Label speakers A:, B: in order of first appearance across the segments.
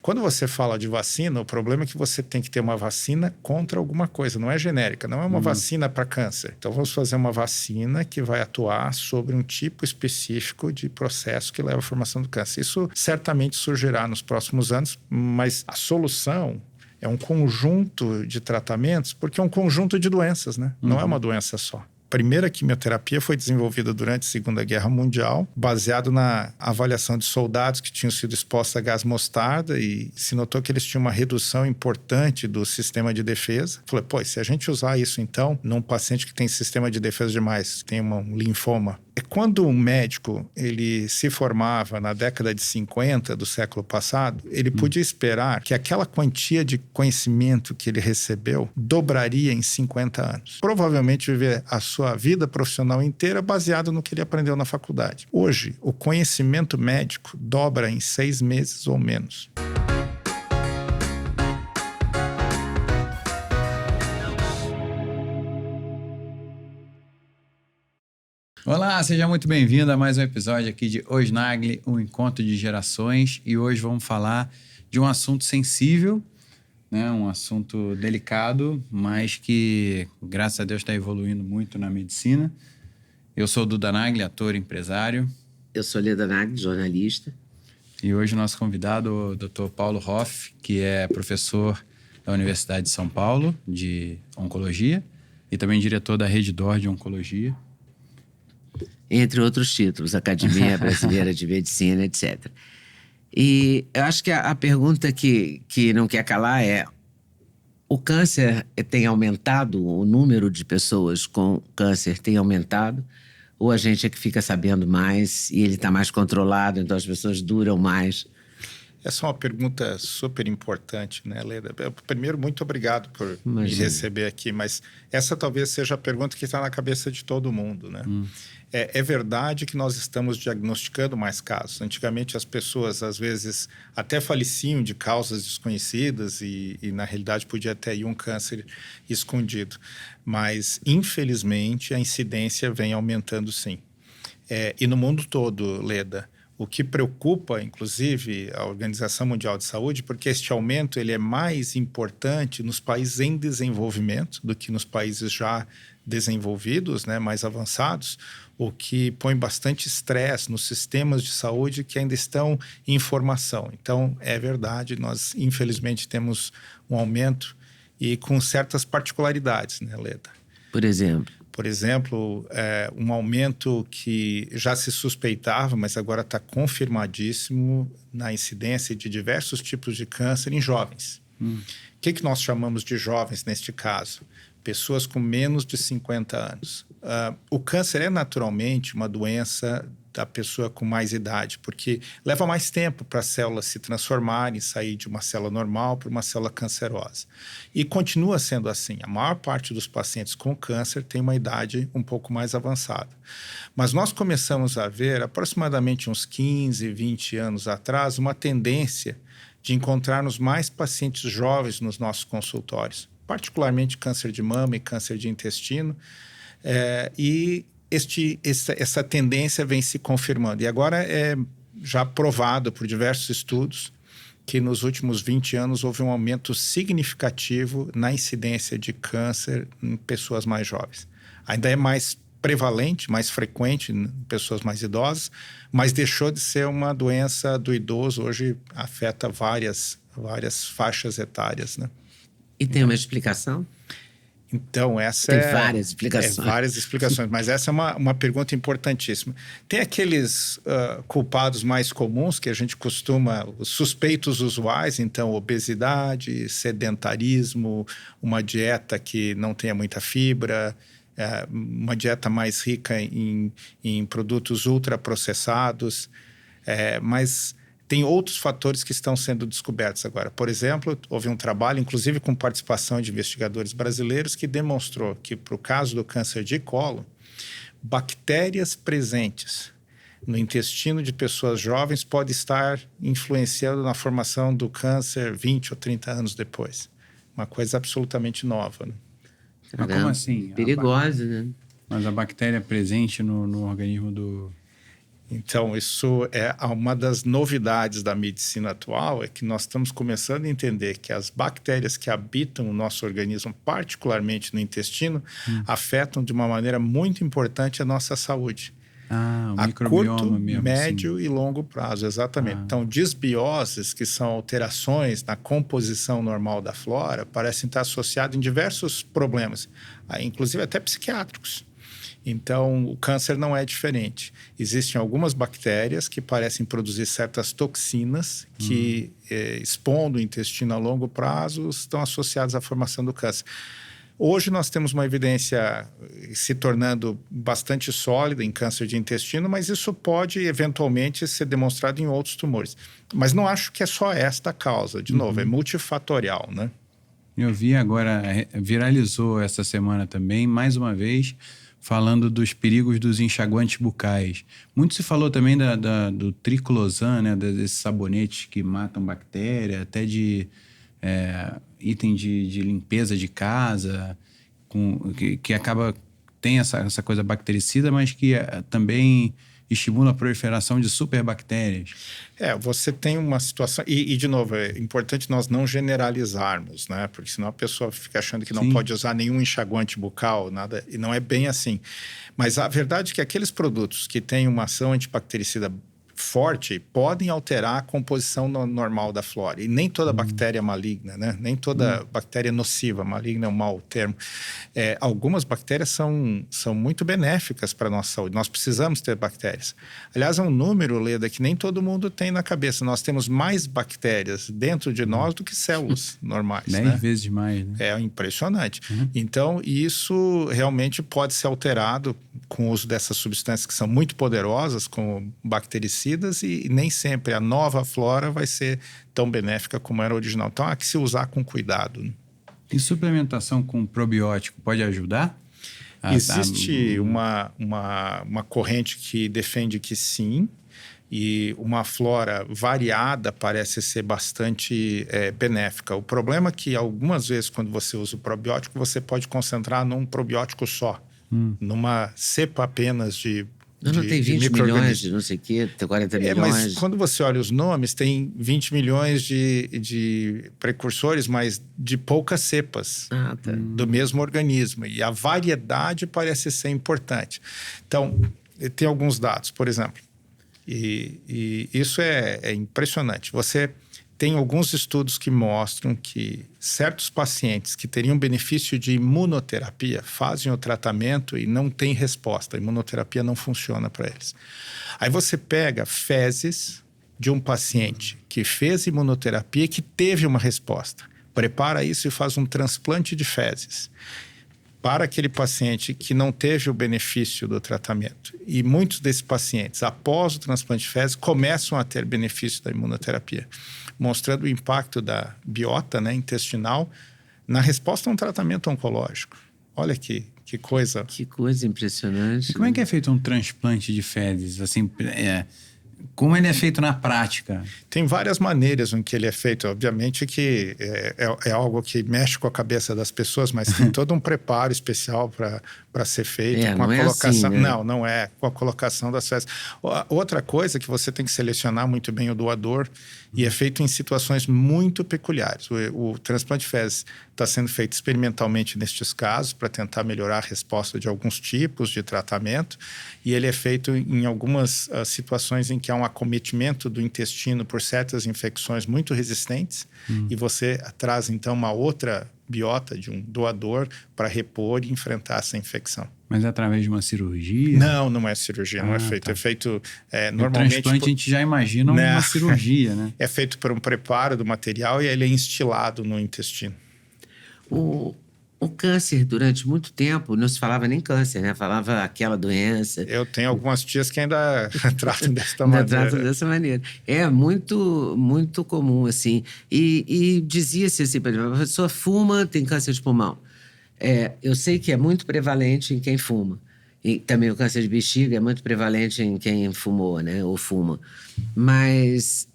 A: Quando você fala de vacina, o problema é que você tem que ter uma vacina contra alguma coisa, não é genérica, não é uma vacina para câncer. Então, vamos fazer uma vacina que vai atuar sobre um tipo específico de processo que leva à formação do câncer. Isso certamente surgirá nos próximos anos, mas a solução é um conjunto de tratamentos, porque é um conjunto de doenças, né? Não é uma doença só. A primeira quimioterapia foi desenvolvida durante a Segunda Guerra Mundial, baseado na avaliação de soldados que tinham sido expostos a gás mostarda, e se notou que eles tinham uma redução importante do sistema de defesa. Falei, pô, se a gente usar isso então num paciente que tem sistema de defesa demais, tem um linfoma. Quando um médico ele se formava na década de 50 do século passado, ele podia esperar que aquela quantia de conhecimento que ele recebeu dobraria em 50 anos. Provavelmente viver a sua vida profissional inteira baseado no que ele aprendeu na faculdade. Hoje, o conhecimento médico dobra em 6 meses ou menos.
B: Olá, seja muito bem-vindo a mais um episódio aqui de Osnagli, um encontro de gerações. E hoje vamos falar de um assunto sensível, né? Um assunto delicado, mas que, graças a Deus, está evoluindo muito na medicina. Eu sou o Duda Nagli, ator e empresário.
C: Eu sou Leda Nagli, jornalista.
B: E hoje o nosso convidado, o Dr. Paulo Hoff, que é professor da Universidade de São Paulo, de Oncologia, e também diretor da Rede D'Or de Oncologia.
C: Entre outros títulos, Academia Brasileira de Medicina, etc. E eu acho que a pergunta que não quer calar é: o câncer tem aumentado? O número de pessoas com câncer tem aumentado? Ou a gente é que fica sabendo mais e ele está mais controlado, então as pessoas duram mais?
A: Essa é uma pergunta super importante, né, Leda? Primeiro, muito obrigado por me receber aqui, mas essa talvez seja a pergunta que está na cabeça de todo mundo, né? É verdade que nós estamos diagnosticando mais casos. Antigamente, as pessoas, às vezes, até faleciam de causas desconhecidas e na realidade, podia ter aí um câncer escondido. Mas, infelizmente, a incidência vem aumentando, sim. E no mundo todo, Leda, o que preocupa, inclusive, a Organização Mundial de Saúde, porque este aumento ele é mais importante nos países em desenvolvimento do que nos países já desenvolvidos, né, mais avançados, o que põe bastante estresse nos sistemas de saúde que ainda estão em formação. Então, é verdade, nós infelizmente temos um aumento e com certas particularidades, né, Leda?
C: Por exemplo,
A: um aumento que já se suspeitava, mas agora está confirmadíssimo na incidência de diversos tipos de câncer em jovens. O que nós chamamos de jovens neste caso? Pessoas com menos de 50 anos. O câncer é naturalmente uma doença da pessoa com mais idade, porque leva mais tempo para as células se transformarem, sair de uma célula normal para uma célula cancerosa. E continua sendo assim. A maior parte dos pacientes com câncer tem uma idade um pouco mais avançada. Mas nós começamos a ver, aproximadamente uns 15, 20 anos atrás, uma tendência de encontrarmos mais pacientes jovens nos nossos consultórios, particularmente câncer de mama e câncer de intestino, e essa tendência vem se confirmando. E agora é já provado por diversos estudos que nos últimos 20 anos houve um aumento significativo na incidência de câncer em pessoas mais jovens. Ainda é mais prevalente, mais frequente em pessoas mais idosas, mas deixou de ser uma doença do idoso. Hoje afeta várias faixas etárias, né?
C: E tem uma explicação?
A: Então,
C: tem várias explicações.
A: Várias explicações, mas essa é uma pergunta importantíssima. Tem aqueles culpados mais comuns que a gente costuma, os suspeitos usuais, então obesidade, sedentarismo, uma dieta que não tenha muita fibra, uma dieta mais rica em produtos ultraprocessados, mas tem outros fatores que estão sendo descobertos agora. Por exemplo, houve um trabalho, inclusive com participação de investigadores brasileiros, que demonstrou que, para o caso do câncer de colo, bactérias presentes no intestino de pessoas jovens podem estar influenciando na formação do câncer 20 ou 30 anos depois. Uma coisa absolutamente nova, né?
B: Mas como assim?
C: Perigosa, né?
B: Mas a bactéria presente no organismo do...
A: Então, isso é uma das novidades da medicina atual, é que nós estamos começando a entender que as bactérias que habitam o nosso organismo, particularmente no intestino, afetam de uma maneira muito importante a nossa saúde.
B: O
A: a
B: microbioma
A: curto,
B: mesmo,
A: médio
B: assim.
A: e longo prazo, exatamente. Então, disbioses, que são alterações na composição normal da flora, parecem estar associadas em diversos problemas, inclusive até psiquiátricos. Então, o câncer não é diferente. Existem algumas bactérias que parecem produzir certas toxinas que, expondo o intestino a longo prazo, estão associadas à formação do câncer. Hoje nós temos uma evidência se tornando bastante sólida em câncer de intestino, mas isso pode eventualmente ser demonstrado em outros tumores. Mas não acho que é só esta a causa. De novo, é multifatorial, né?
B: Eu vi agora, viralizou essa semana também, mais uma vez, falando dos perigos dos enxaguantes bucais. Muito se falou também do triclosan, né, desses sabonetes que matam bactéria, até de item de limpeza de casa, que acaba, tem essa coisa bactericida, mas que também estimula a proliferação de superbactérias.
A: Você tem uma situação... E, de novo, é importante nós não generalizarmos, né? Porque senão a pessoa fica achando que não pode usar nenhum enxaguante bucal, nada, e não é bem assim. Mas a verdade é que aqueles produtos que têm uma ação antibactericida forte podem alterar a composição normal da flora. E nem toda bactéria é maligna, né? Nem toda bactéria é nociva. Maligna é um mau termo. Algumas bactérias são muito benéficas para a nossa saúde. Nós precisamos ter bactérias. Aliás, é um número, Leda, que nem todo mundo tem na cabeça. Nós temos mais bactérias dentro de nós do que células normais.
B: 10 vezes mais, né?
A: É impressionante. Então, isso realmente pode ser alterado com o uso dessas substâncias que são muito poderosas, como bactericidas, e nem sempre a nova flora vai ser tão benéfica como era a original. Então, há que se usar com cuidado, né?
B: E suplementação com probiótico pode ajudar?
A: Existe uma corrente que defende que sim, e uma flora variada parece ser bastante benéfica. O problema é que algumas vezes, quando você usa o probiótico, você pode concentrar num probiótico só, numa cepa apenas de
C: não tem 20 milhões de não sei o quê, tem 40 milhões.
A: Mas quando você olha os nomes, tem 20 milhões de precursores, mas de poucas cepas do mesmo organismo. E a variedade parece ser importante. Então, tem alguns dados, por exemplo, e isso é impressionante. Você tem alguns estudos que mostram que certos pacientes que teriam benefício de imunoterapia fazem o tratamento e não tem resposta. A imunoterapia não funciona para eles. Aí você pega fezes de um paciente que fez imunoterapia e que teve uma resposta. Prepara isso e faz um transplante de fezes para aquele paciente que não teve o benefício do tratamento. E muitos desses pacientes, após o transplante de fezes, começam a ter benefício da imunoterapia, mostrando o impacto da biota, né, intestinal na resposta a um tratamento oncológico. Olha que coisa.
C: Que coisa impressionante.
B: E como é que é feito um transplante de fezes? Assim, como ele é feito na prática?
A: Tem várias maneiras em que ele é feito. Obviamente que é algo que mexe com a cabeça das pessoas, mas tem todo um preparo especial para ser feito. Com a colocação.
C: Assim, né?
A: Não é. Com a colocação das fezes. Outra coisa é que você tem que selecionar muito bem o doador, e é feito em situações muito peculiares. O transplante de fezes está sendo feito experimentalmente nestes casos para tentar melhorar a resposta de alguns tipos de tratamento, e ele é feito em algumas situações em que há um acometimento do intestino por certas infecções muito resistentes, e você traz então uma outra biota de um doador para repor e enfrentar essa infecção.
B: Mas é através de uma cirurgia?
A: Não é cirurgia, não é feito.
B: Tá.
A: É feito normalmente...
B: O transplante a gente já imagina uma cirurgia, né?
A: É feito por um preparo do material e ele é instilado no intestino.
C: O câncer, durante muito tempo, não se falava nem câncer, né? Falava aquela doença.
A: Eu tenho algumas tias que ainda tratam dessa maneira.
C: Tratam dessa maneira. É muito, muito comum, assim. E dizia-se assim, por exemplo, a pessoa fuma, tem câncer de pulmão. Eu sei que é muito prevalente em quem fuma. E também o câncer de bexiga é muito prevalente em quem fumou, né? Ou fuma. Mas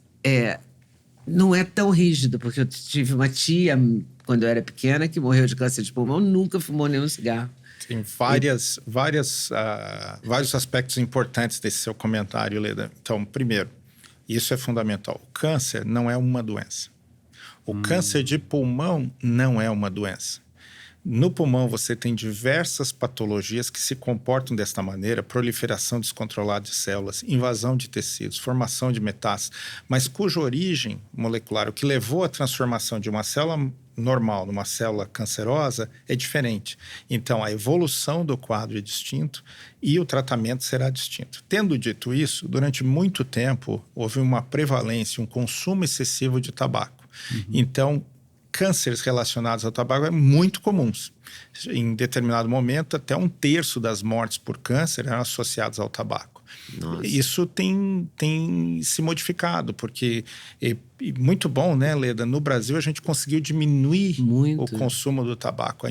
C: não é tão rígido, porque eu tive uma tia, quando eu era pequena, que morreu de câncer de pulmão, nunca fumou nenhum cigarro.
A: Tem vários aspectos importantes desse seu comentário, Leda. Então, primeiro, isso é fundamental. O câncer não é uma doença. O câncer de pulmão não é uma doença. No pulmão, você tem diversas patologias que se comportam desta maneira: proliferação descontrolada de células, invasão de tecidos, formação de metástases, mas cuja origem molecular, o que levou à transformação de uma célula normal numa célula cancerosa, é diferente. Então, a evolução do quadro é distinto e o tratamento será distinto. Tendo dito isso, durante muito tempo, houve uma prevalência, um consumo excessivo de tabaco. Então, cânceres relacionados ao tabaco são muito comuns. Em determinado momento, até 1/3 das mortes por câncer eram associadas ao tabaco.
C: Nossa.
A: Isso tem se modificado, porque é muito bom, né, Leda? No Brasil, a gente conseguiu diminuir o consumo do tabaco.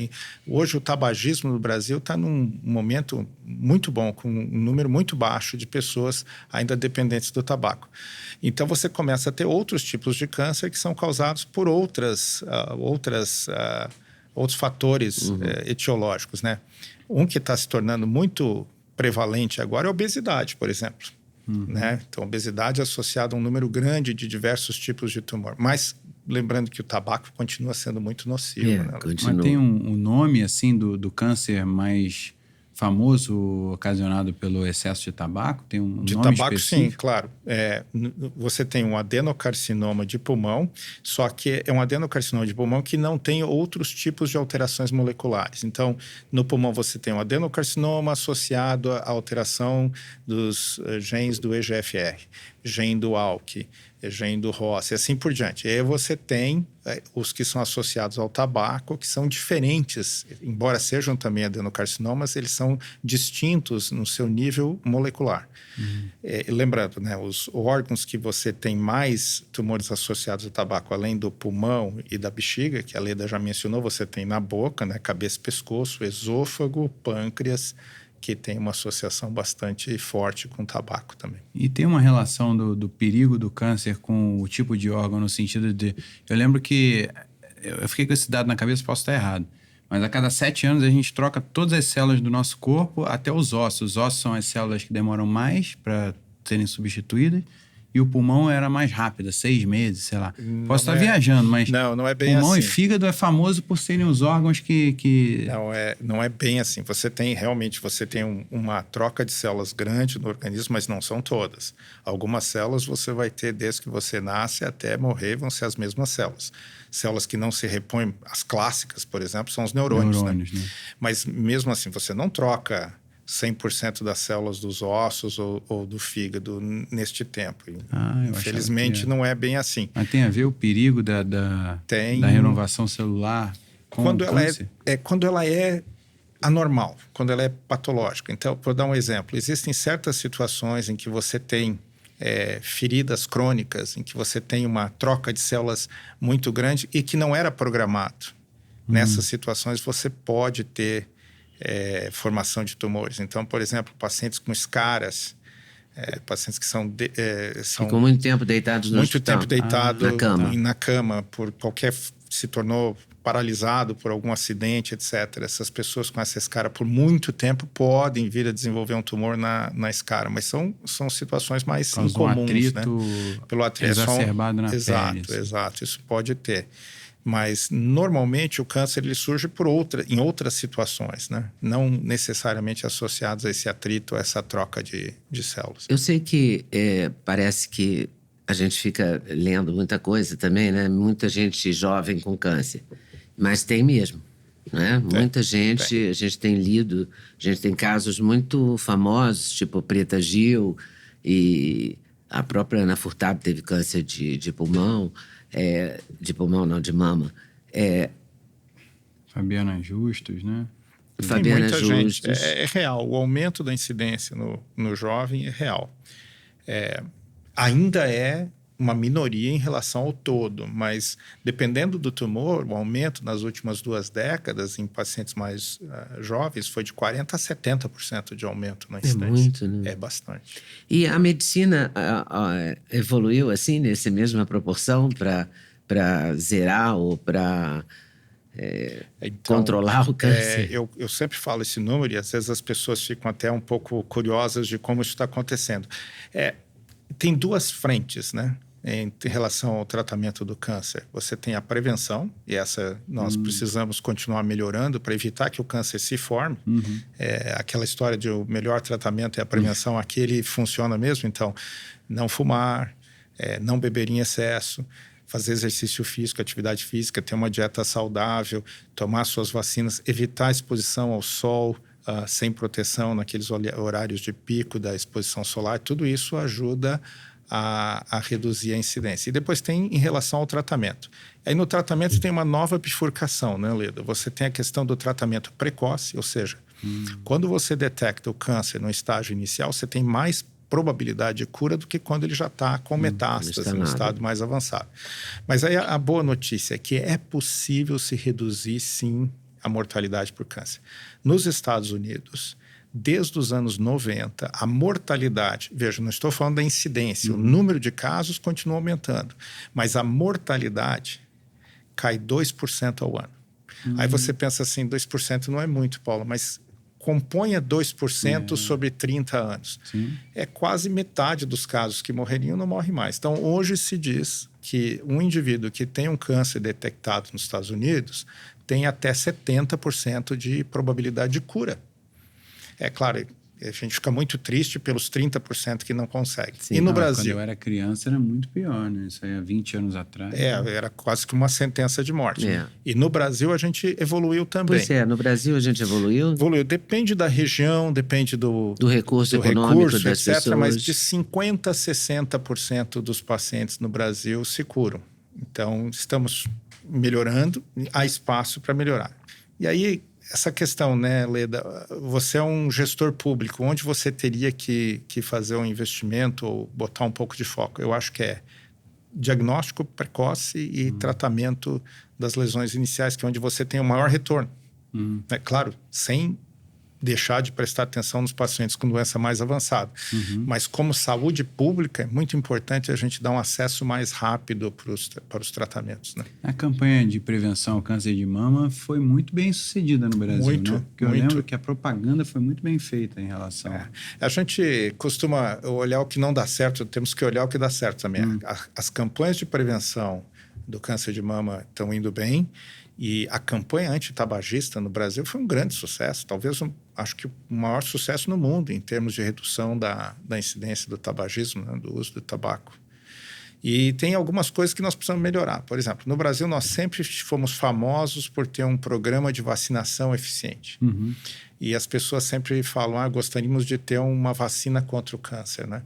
A: Hoje, o tabagismo no Brasil está num momento muito bom, com um número muito baixo de pessoas ainda dependentes do tabaco. Então, você começa a ter outros tipos de câncer que são causados por outros fatores etiológicos, né? Um que está se tornando muito prevalente agora é a obesidade, por exemplo. Né? Então, a obesidade é associada a um número grande de diversos tipos de tumor. Mas, lembrando que o tabaco continua sendo muito nocivo. Né?
B: Mas tem um nome, assim, do câncer mais famoso ocasionado pelo excesso de tabaco? Tem um nome
A: tabaco,
B: específico?
A: sim, claro. Você tem um adenocarcinoma de pulmão, só que é um adenocarcinoma de pulmão que não tem outros tipos de alterações moleculares. Então, no pulmão você tem um adenocarcinoma associado à alteração dos genes do EGFR, gene do ALK, gene do ROS e assim por diante. E aí você tem os que são associados ao tabaco, que são diferentes, embora sejam também adenocarcinomas, eles são distintos no seu nível molecular. Lembrando, né, os órgãos que você tem mais tumores associados ao tabaco, além do pulmão e da bexiga, que a Leda já mencionou, você tem na boca, né, cabeça e pescoço, esôfago, pâncreas, que tem uma associação bastante forte com o tabaco também.
B: E tem uma relação do perigo do câncer com o tipo de órgão, no sentido de... Eu lembro que... Eu fiquei com esse dado na cabeça, posso estar errado. Mas a cada 7 anos a gente troca todas as células do nosso corpo até os ossos. Os ossos são as células que demoram mais para serem substituídas. E o pulmão era mais rápido, 6 meses, sei lá. Posso estar viajando, mas...
A: Não é bem
B: pulmão
A: assim.
B: E fígado é famoso por serem os órgãos que...
A: Não é bem assim. Você tem uma troca de células grande no organismo, mas não são todas. Algumas células você vai ter desde que você nasce até morrer, vão ser as mesmas células. Células que não se repõem, as clássicas, por exemplo, são os neurônios. Né? Mas mesmo assim, você não troca 100% das células dos ossos ou do fígado neste tempo. Infelizmente, não é bem assim.
B: Mas tem a ver o perigo da renovação celular com o câncer?
A: Quando ela é anormal, quando ela é patológica. Então, por dar um exemplo, existem certas situações em que você tem feridas crônicas, em que você tem uma troca de células muito grande e que não era programado. Nessas situações, você pode ter formação de tumores. Então, por exemplo, pacientes com escaras, pacientes que
C: ficam muito tempo deitados no hospital.
A: Muito tempo deitado na cama, se tornou paralisado por algum acidente, etc. Essas pessoas com essa escara por muito tempo podem vir a desenvolver um tumor na escara, mas são situações mais incomuns,
B: um atrito,
A: né? Pelo atrito
B: exacerbado na pele.
A: Exato, isso pode ter. Mas, normalmente, o câncer ele surge em outras situações, né? Não necessariamente associados a esse atrito, a essa troca de células.
C: Eu sei que parece que a gente fica lendo muita coisa também, né? Muita gente jovem com câncer. Mas tem mesmo, né? Muita gente, a gente tem lido, a gente tem casos muito famosos, tipo Preta Gil, e a própria Ana Furtado teve câncer de pulmão. De pulmão, não, de mama.
B: Fabiana Justus, né?
C: Fabiana Justus.
A: É real, o aumento da incidência no jovem é real. Ainda é uma minoria em relação ao todo, mas dependendo do tumor, o aumento nas últimas 2 décadas em pacientes mais jovens foi de 40% a 70% de aumento na incidência.
C: É muito, né?
A: É bastante.
C: E a medicina evoluiu assim, nessa mesma proporção para zerar ou para
A: Então,
C: controlar o câncer.
A: Eu sempre falo esse número e às vezes as pessoas ficam até um pouco curiosas de como isso está acontecendo. Tem duas frentes, né? Em relação ao tratamento do câncer. Você tem a prevenção, e essa nós precisamos continuar melhorando para evitar que o câncer se forme. Aquela história de o melhor tratamento é a prevenção, aquele funciona mesmo. Então, não fumar, não beber em excesso, fazer exercício físico, atividade física, ter uma dieta saudável, tomar suas vacinas, evitar a exposição ao sol, sem proteção naqueles horários de pico da exposição solar. Tudo isso ajuda a reduzir a incidência. E depois tem em relação ao tratamento. Aí no tratamento tem uma nova bifurcação, né, Leda? Você tem a questão do tratamento precoce, ou seja, quando você detecta o câncer no estágio inicial, você tem mais probabilidade de cura do que quando ele já está com metástase, no estado mais avançado. Mas aí a boa notícia é que é possível se reduzir, sim, a mortalidade por câncer. Nos Estados Unidos, desde os anos 90, a mortalidade, veja, não estou falando da incidência, o número de casos continua aumentando, mas a mortalidade cai 2% ao ano. Aí você pensa assim, 2% não é muito, Paulo, mas componha 2% sobre 30 anos.
B: Sim.
A: É quase metade dos casos que morreriam não morre mais. Então, hoje se diz que um indivíduo que tem um câncer detectado nos Estados Unidos tem até 70% de probabilidade de cura. É claro, a gente fica muito triste pelos 30% que não consegue.
B: Sim,
A: e no
B: quando
A: Brasil?
B: eu era criança era muito pior, né? Isso aí há 20 anos atrás.
A: Era quase que uma sentença de morte. E no Brasil a gente evoluiu também.
C: Pois no Brasil a gente evoluiu.
A: Depende da região, depende do
C: recurso econômico das
A: etc.
C: pessoas.
A: Mas de 50% a 60% dos pacientes no Brasil se curam. Então, estamos melhorando, há espaço para melhorar. E aí, essa questão, né, Leda? Você é um gestor público, onde você teria que fazer um investimento ou botar um pouco de foco? Eu acho que é diagnóstico precoce e tratamento das lesões iniciais, que é onde você tem o maior retorno. É claro, sem deixar de prestar atenção nos pacientes com doença mais avançada. Mas como saúde pública, é muito importante a gente dar um acesso mais rápido para os tratamentos, né?
B: A campanha de prevenção ao câncer de mama foi muito bem sucedida no Brasil,
A: muito,
B: né? Porque eu lembro que a propaganda foi muito bem feita em relação...
A: A gente costuma olhar o que não dá certo, temos que olhar o que dá certo também. As campanhas de prevenção do câncer de mama estão indo bem, e a campanha antitabagista no Brasil foi um grande sucesso, talvez acho que o maior sucesso no mundo em termos de redução da incidência do tabagismo, né, do uso do tabaco. E tem algumas coisas que nós precisamos melhorar. Por exemplo, no Brasil nós sempre fomos famosos por ter um programa de vacinação eficiente. E as pessoas sempre falam, gostaríamos de ter uma vacina contra o câncer, né?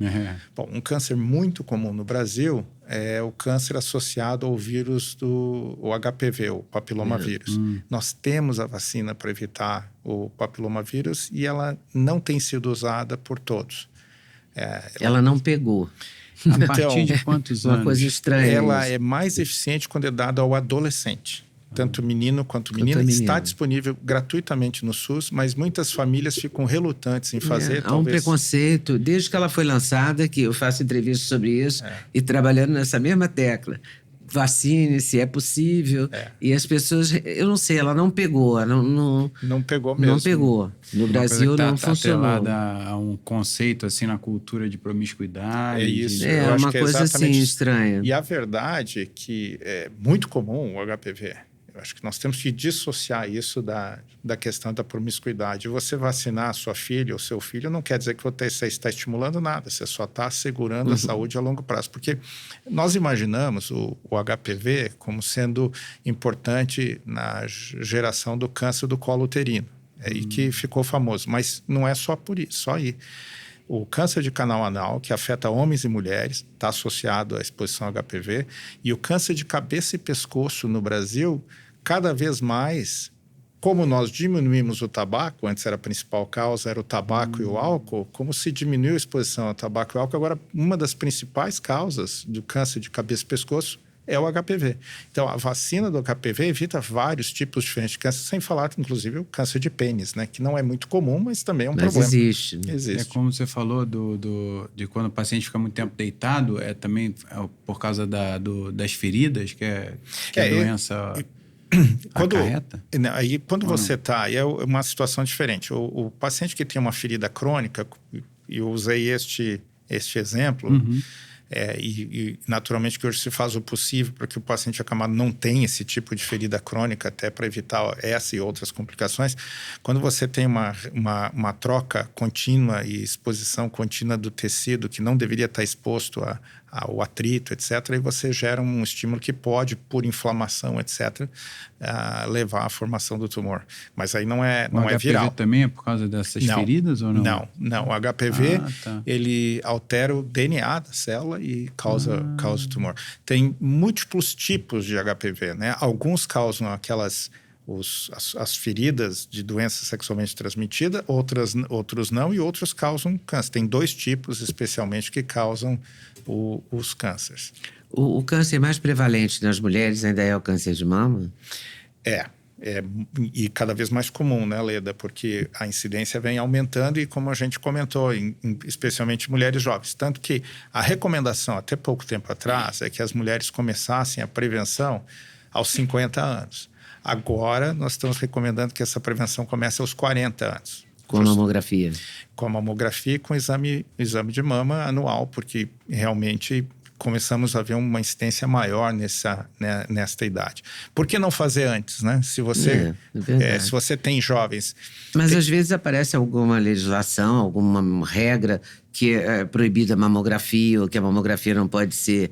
A: Bom, um câncer muito comum no Brasil é o câncer associado ao vírus do HPV, o papilomavírus. Nós temos a vacina para evitar o papilomavírus e ela não tem sido usada por todos.
C: Ela não pegou.
B: A partir de quantos anos?
C: Uma coisa estranha.
A: Ela é mais eficiente quando é dada ao adolescente. Tanto menino quanto menina. Está disponível gratuitamente no SUS, mas muitas famílias ficam relutantes em fazer.
C: Há um preconceito, desde que ela foi lançada, que eu faço entrevistas sobre isso, e trabalhando nessa mesma tecla. Vacine-se, é possível. E as pessoas, eu não sei, ela não pegou.
A: Não pegou mesmo.
C: Não pegou. No Brasil não funcionou.
B: Atrelada a um conceito assim na cultura de promiscuidade.
A: É isso.
C: É uma coisa assim estranha.
A: E a verdade é que é muito comum o HPV. Eu acho que nós temos que dissociar isso da questão da promiscuidade. Você vacinar a sua filha ou seu filho não quer dizer que você está estimulando nada, você só está assegurando a saúde a longo prazo. Porque nós imaginamos o HPV como sendo importante na geração do câncer do colo uterino, e que ficou famoso. Mas não é só por isso, só aí. O câncer de canal anal, que afeta homens e mulheres, está associado à exposição ao HPV. E o câncer de cabeça e pescoço no Brasil, cada vez mais, como nós diminuímos o tabaco, antes era a principal causa, era o tabaco e o álcool, como se diminuiu a exposição ao tabaco e ao álcool, agora uma das principais causas do câncer de cabeça e pescoço é o HPV. Então, a vacina do HPV evita vários tipos diferentes de câncer, sem falar, inclusive, o câncer de pênis, né? Que não é muito comum, mas também é um problema.
C: Existe.
B: É como você falou de quando o paciente fica muito tempo deitado, também por causa das feridas, que é a doença... Acarreta?
A: Quando você está... Aí é uma situação diferente. O paciente que tem uma ferida crônica, e eu usei este exemplo... E naturalmente que hoje se faz o possível para que o paciente acamado não tenha esse tipo de ferida crônica, até para evitar essa e outras complicações. Quando você tem uma troca contínua e exposição contínua do tecido que não deveria estar exposto ao atrito, etc., e você gera um estímulo que pode, por inflamação, etc., levar à formação do tumor. Mas aí não é viral.
B: O HPV também é por causa dessas feridas ou não?
A: Não. O HPV, ele altera o DNA da célula e causa tumor. Tem múltiplos tipos de HPV, né? Alguns causam as feridas de doença sexualmente transmitida, outros não, e outros causam câncer. Tem 2 tipos, especialmente, que causam os cânceres.
C: O câncer mais prevalente nas mulheres ainda é o câncer de mama?
A: E cada vez mais comum, né, Leda? Porque a incidência vem aumentando e, como a gente comentou, especialmente mulheres jovens. Tanto que a recomendação, até pouco tempo atrás, é que as mulheres começassem a prevenção aos 50 anos. Agora, nós estamos recomendando que essa prevenção comece aos 40 anos.
C: Com a mamografia?
A: Com a mamografia e com o exame de mama anual, porque realmente começamos a ver uma incidência maior nesta idade. Por que não fazer antes, né? Se você tem jovens...
C: Mas às vezes aparece alguma legislação, alguma regra que é proibida a mamografia, ou que a mamografia não pode ser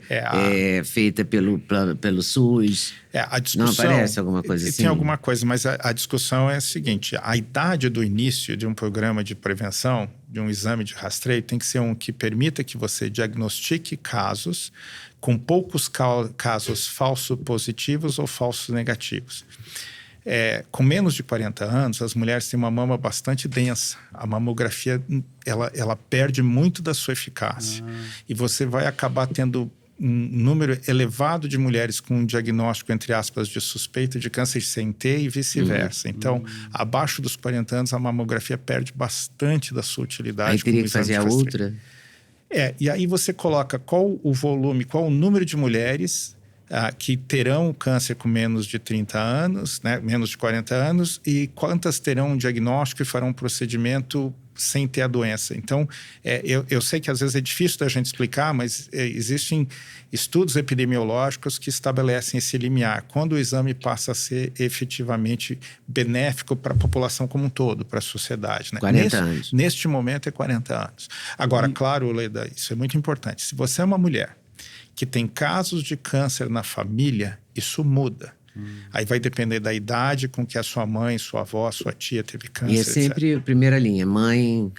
C: feita pelo SUS.
A: A discussão,
C: não aparece alguma coisa assim?
A: Tem alguma coisa, mas a discussão é a seguinte: a idade do início de um programa de prevenção, de um exame de rastreio, tem que ser um que permita que você diagnostique casos com poucos casos falsos positivos ou falsos negativos. Com menos de 40 anos, as mulheres têm uma mama bastante densa. A mamografia, ela perde muito da sua eficácia. E você vai acabar tendo um número elevado de mulheres com um diagnóstico, entre aspas, de suspeita de câncer sem ter e vice-versa. Então, abaixo dos 40 anos, a mamografia perde bastante da sua utilidade.
C: Aí teria que fazer a outra?
A: E aí você coloca qual o volume, qual o número de mulheres que terão câncer com menos de 30 anos, né, menos de 40 anos, e quantas terão um diagnóstico e farão um procedimento sem ter a doença. Então, eu sei que às vezes é difícil da gente explicar, mas existem estudos epidemiológicos que estabelecem esse limiar, quando o exame passa a ser efetivamente benéfico para a população como um todo, para a sociedade. Né?
C: 40 anos.
A: Neste momento é 40 anos. Agora, claro, Leda, isso é muito importante. Se você é uma mulher que tem casos de câncer na família, isso muda. Aí vai depender da idade com que a sua mãe, sua avó, sua tia teve câncer.
C: E é sempre a primeira linha, mãe,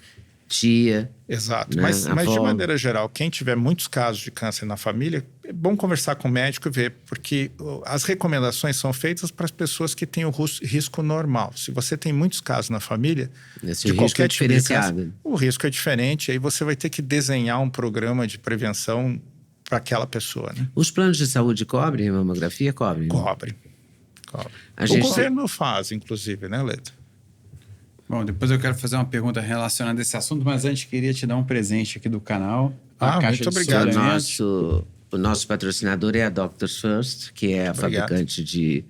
C: tia.
A: Exato,
C: né?
A: mas de maneira geral, quem tiver muitos casos de câncer na família, é bom conversar com o médico e ver, porque as recomendações são feitas para as pessoas que têm o risco normal. Se você tem muitos casos na família,
C: de qualquer tipo de câncer,
A: o risco é diferente, aí você vai ter que desenhar um programa de prevenção para aquela pessoa, né?
C: Os planos de saúde cobrem a mamografia? Cobrem?
A: Cobrem.
C: O
A: governo faz, inclusive, né, Leda?
B: Bom, depois eu quero fazer uma pergunta relacionada a esse assunto, mas antes queria te dar um presente aqui do canal.
A: Muito obrigado.
C: O nosso patrocinador é a Doctors First, que é a fabricante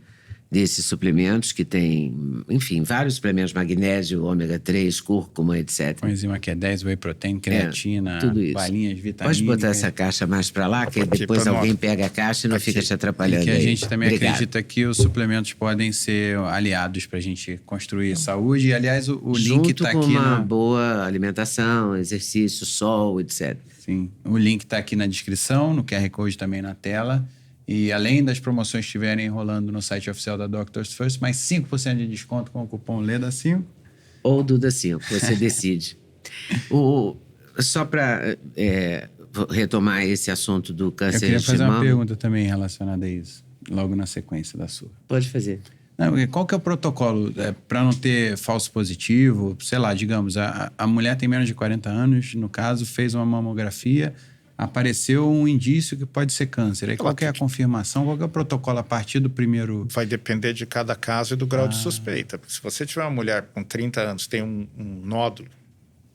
C: desses suplementos, que tem, enfim, vários suplementos, magnésio, ômega 3, cúrcuma, etc.
B: Coenzima Q10, whey protein, creatina,
C: tudo isso.
B: balinhas vitamínicas.
C: Pode botar essa caixa mais para lá, que depois alguém pega a caixa e não fica te atrapalhando.
B: E que a gente também acredita que os suplementos podem ser aliados para a gente construir saúde. E, aliás, o link está aqui.
C: Junto com uma boa alimentação, exercício, sol, etc.
B: Sim, o link está aqui na descrição, no QR Code também na tela. E além das promoções que estiverem rolando no site oficial da Doctors First, mais 5% de desconto com o cupom LEDA5.
C: Ou DUDA5, você decide. Só para retomar esse assunto do câncer de mama...
B: Eu queria fazer uma pergunta também relacionada a isso, logo na sequência da sua.
C: Pode fazer.
B: Não, qual que é o protocolo para não ter falso positivo? Sei lá, digamos, a mulher tem menos de 40 anos, no caso, fez uma mamografia... Apareceu um indício que pode ser câncer. Aí qual que é a confirmação? Qual que é o protocolo a partir do primeiro...
A: Vai depender de cada caso e do grau de suspeita. Se você tiver uma mulher com 30 anos, tem um nódulo,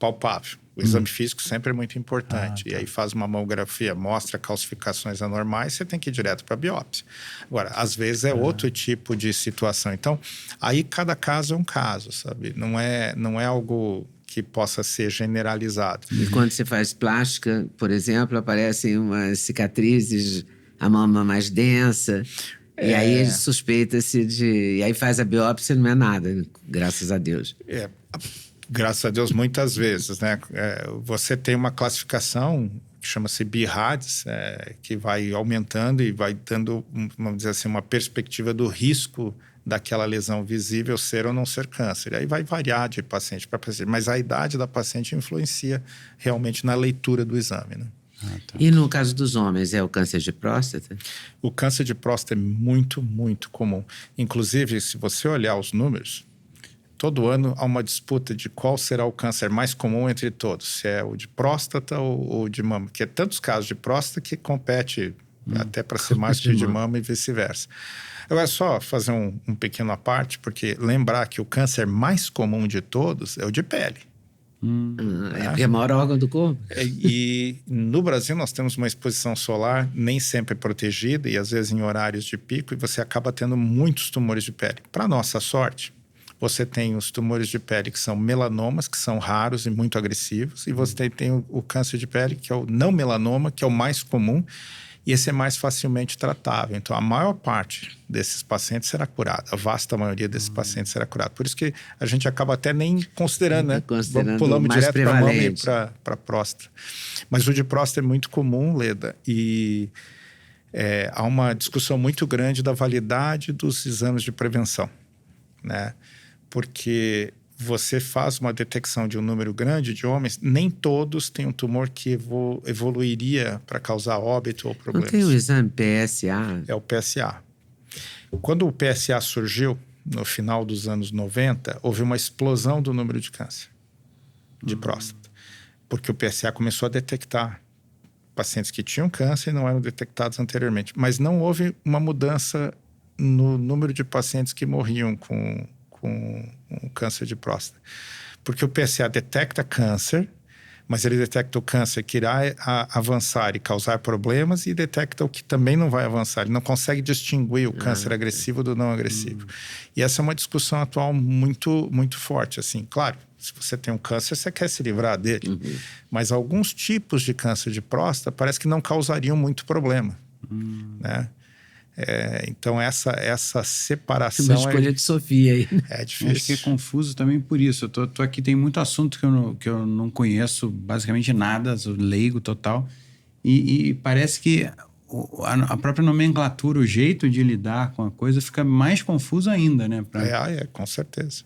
A: palpável. O exame físico sempre é muito importante. E aí faz uma mamografia, mostra calcificações anormais, você tem que ir direto para a biópsia. Agora, às vezes é outro tipo de situação. Então, aí cada caso é um caso, sabe? Não é algo que possa ser generalizado.
C: E quando você faz plástica, por exemplo, aparecem umas cicatrizes, a mama mais densa. E aí suspeita-se de... E aí faz a biópsia, não é nada, graças a Deus.
A: Graças a Deus, muitas vezes, né? Você tem uma classificação que chama-se BIRADS, que vai aumentando e vai dando, vamos dizer assim, uma perspectiva do risco daquela lesão visível ser ou não ser câncer. E aí vai variar de paciente para paciente, mas a idade da paciente influencia realmente na leitura do exame, né?
C: E no caso dos homens, é o câncer de próstata?
A: O câncer de próstata é muito, muito comum. Inclusive, se você olhar os números, todo ano há uma disputa de qual será o câncer mais comum entre todos, se é o de próstata ou de mama, que é tantos casos de próstata que compete até para ser mais que o de mama e vice-versa. Agora, só fazer um pequeno à parte, porque lembrar que o câncer mais comum de todos é o de pele.
C: É porque é o maior órgão do corpo.
A: E no Brasil nós temos uma exposição solar nem sempre protegida e às vezes em horários de pico, e você acaba tendo muitos tumores de pele. Para nossa sorte, você tem os tumores de pele que são melanomas, que são raros e muito agressivos, e você tem o câncer de pele, que é o não melanoma, que é o mais comum, e esse é mais facilmente tratável. Então, a maior parte desses pacientes será curada. A vasta maioria desses pacientes será curada. Por isso que a gente acaba até nem considerando, né? Pulamos direto para a mama e para a próstata. Mas o de próstata é muito comum, Leda, e há uma discussão muito grande da validade dos exames de prevenção, né? Porque você faz uma detecção de um número grande de homens, nem todos têm um tumor que evoluiria para causar óbito ou problemas.
C: Não tem o exame PSA?
A: É o PSA. Quando o PSA surgiu, no final dos anos 90, houve uma explosão do número de câncer de próstata. Porque o PSA começou a detectar pacientes que tinham câncer e não eram detectados anteriormente. Mas não houve uma mudança no número de pacientes que morriam com câncer de próstata. Porque o PSA detecta câncer, mas ele detecta o câncer que irá avançar e causar problemas e detecta o que também não vai avançar. Ele não consegue distinguir o câncer agressivo do não agressivo. E essa é uma discussão atual muito, muito forte. Assim, claro, se você tem um câncer, você quer se livrar dele. Mas alguns tipos de câncer de próstata parece que não causariam muito problema, né? Então essa separação
C: uma escolha de Sofia aí.
A: É difícil.
B: Acho que é confuso também por isso. Eu tô aqui, tem muito assunto que eu não conheço basicamente nada, sou leigo total, e parece que a própria nomenclatura, o jeito de lidar com a coisa fica mais confuso ainda, né?
A: Com certeza.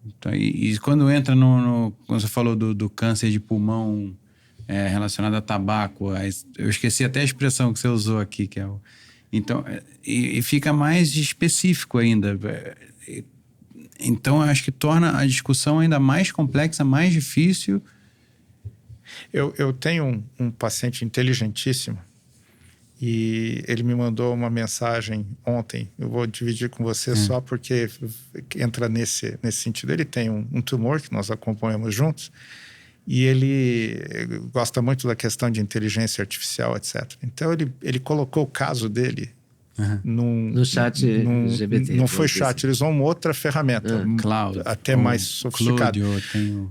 B: Então, e quando entra quando você falou do câncer de pulmão relacionado a tabaco, eu esqueci até a expressão que você usou aqui, que é o... Então, e fica mais específico ainda. Então, acho que torna a discussão ainda mais complexa, mais difícil.
A: Eu tenho um paciente inteligentíssimo e ele me mandou uma mensagem ontem. Eu vou dividir com você só porque entra nesse sentido. Ele tem um tumor que nós acompanhamos juntos e ele gosta muito da questão de inteligência artificial, etc. Então, ele colocou o caso dele
C: no chat GPT.
A: Não foi chat, ele usou uma outra ferramenta,
B: Cloud,
A: até mais sofisticada.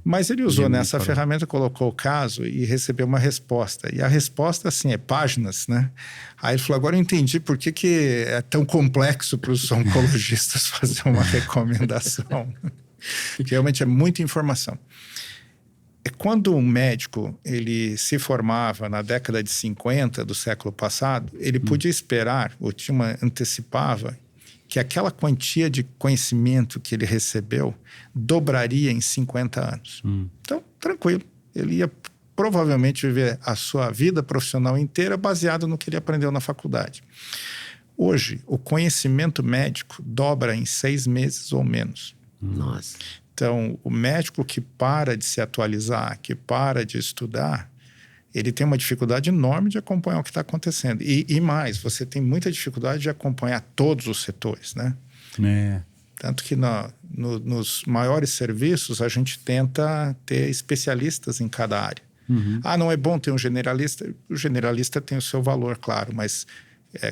A: Mas ele usou nessa ferramenta, colocou o caso e recebeu uma resposta. E a resposta, assim, é páginas, né? Aí ele falou, agora eu entendi por que é tão complexo para os oncologistas fazer uma recomendação. Porque realmente é muita informação. Quando um médico ele se formava na década de 50 do século passado, ele podia esperar, ou antecipava, que aquela quantia de conhecimento que ele recebeu dobraria em 50 anos. Então, tranquilo. Ele ia provavelmente viver a sua vida profissional inteira baseado no que ele aprendeu na faculdade. Hoje, o conhecimento médico dobra em 6 meses ou menos.
C: Nossa.
A: Então, o médico que para de se atualizar, que para de estudar, ele tem uma dificuldade enorme de acompanhar o que está acontecendo. E mais, você tem muita dificuldade de acompanhar todos os setores, né? Tanto que nos maiores serviços a gente tenta ter especialistas em cada área. Não é bom ter um generalista? O generalista tem o seu valor, claro, mas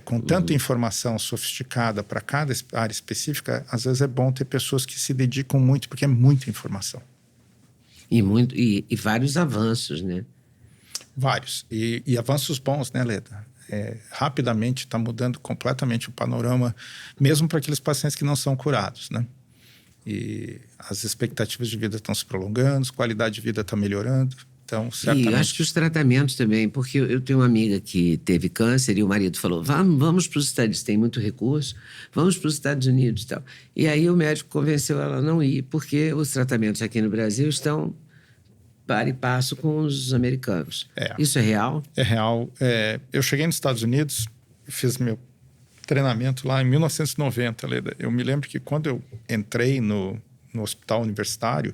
A: com tanta informação sofisticada para cada área específica, às vezes é bom ter pessoas que se dedicam muito, porque é muita informação.
C: E vários avanços, né?
A: Vários. E avanços bons, né, Leda? Rapidamente está mudando completamente o panorama, mesmo para aqueles pacientes que não são curados, né? E as expectativas de vida estão se prolongando, a qualidade de vida está melhorando. Então, certamente...
C: E acho que os tratamentos também, porque eu tenho uma amiga que teve câncer e o marido falou, vamos para os Estados Unidos, tem muito recurso, vamos para os Estados Unidos e tal. E aí o médico convenceu ela a não ir, porque os tratamentos aqui no Brasil estão par e passo com os americanos. Isso é real?
A: É real. Eu cheguei nos Estados Unidos, fiz meu treinamento lá em 1990, Leda. Eu me lembro que quando eu entrei no hospital universitário,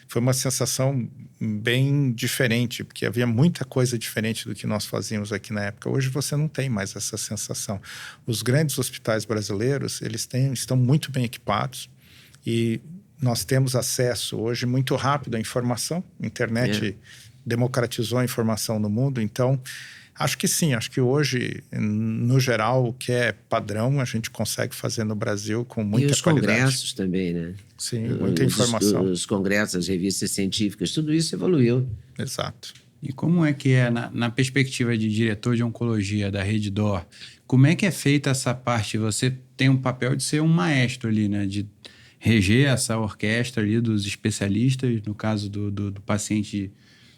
A: foi uma sensação bem diferente, porque havia muita coisa diferente do que nós fazíamos aqui na época. Hoje você não tem mais essa sensação. Os grandes hospitais brasileiros, estão muito bem equipados e nós temos acesso hoje muito rápido à informação. A internet democratizou a informação no mundo. Então, acho que sim. Acho que hoje, no geral, o que é padrão, a gente consegue fazer no Brasil com muita qualidade.
C: E os congressos também, né?
A: Sim, muita informação.
C: Os congressos, as revistas científicas, tudo isso evoluiu.
A: Exato.
B: E como é que é, na perspectiva de diretor de oncologia da Rede D'Or, como é que é feita essa parte? Você tem um papel de ser um maestro ali, né? De reger essa orquestra ali dos especialistas, no caso do paciente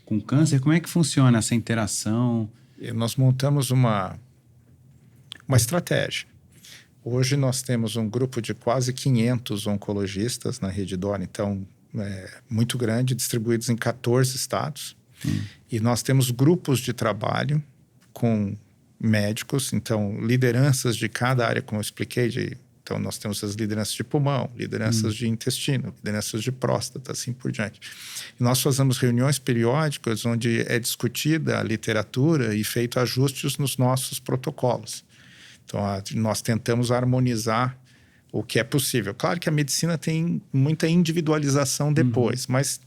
B: com câncer. Como é que funciona essa interação?
A: E nós montamos uma estratégia. Hoje nós temos um grupo de quase 500 oncologistas na Rede D'Or, então muito grande, distribuídos em 14 estados. E nós temos grupos de trabalho com médicos, então lideranças de cada área, como eu expliquei, então, nós temos as lideranças de pulmão, lideranças de intestino, lideranças de próstata, assim por diante. E nós fazemos reuniões periódicas onde é discutida a literatura e feito ajustes nos nossos protocolos. Então, nós tentamos harmonizar o que é possível. Claro que a medicina tem muita individualização depois, mas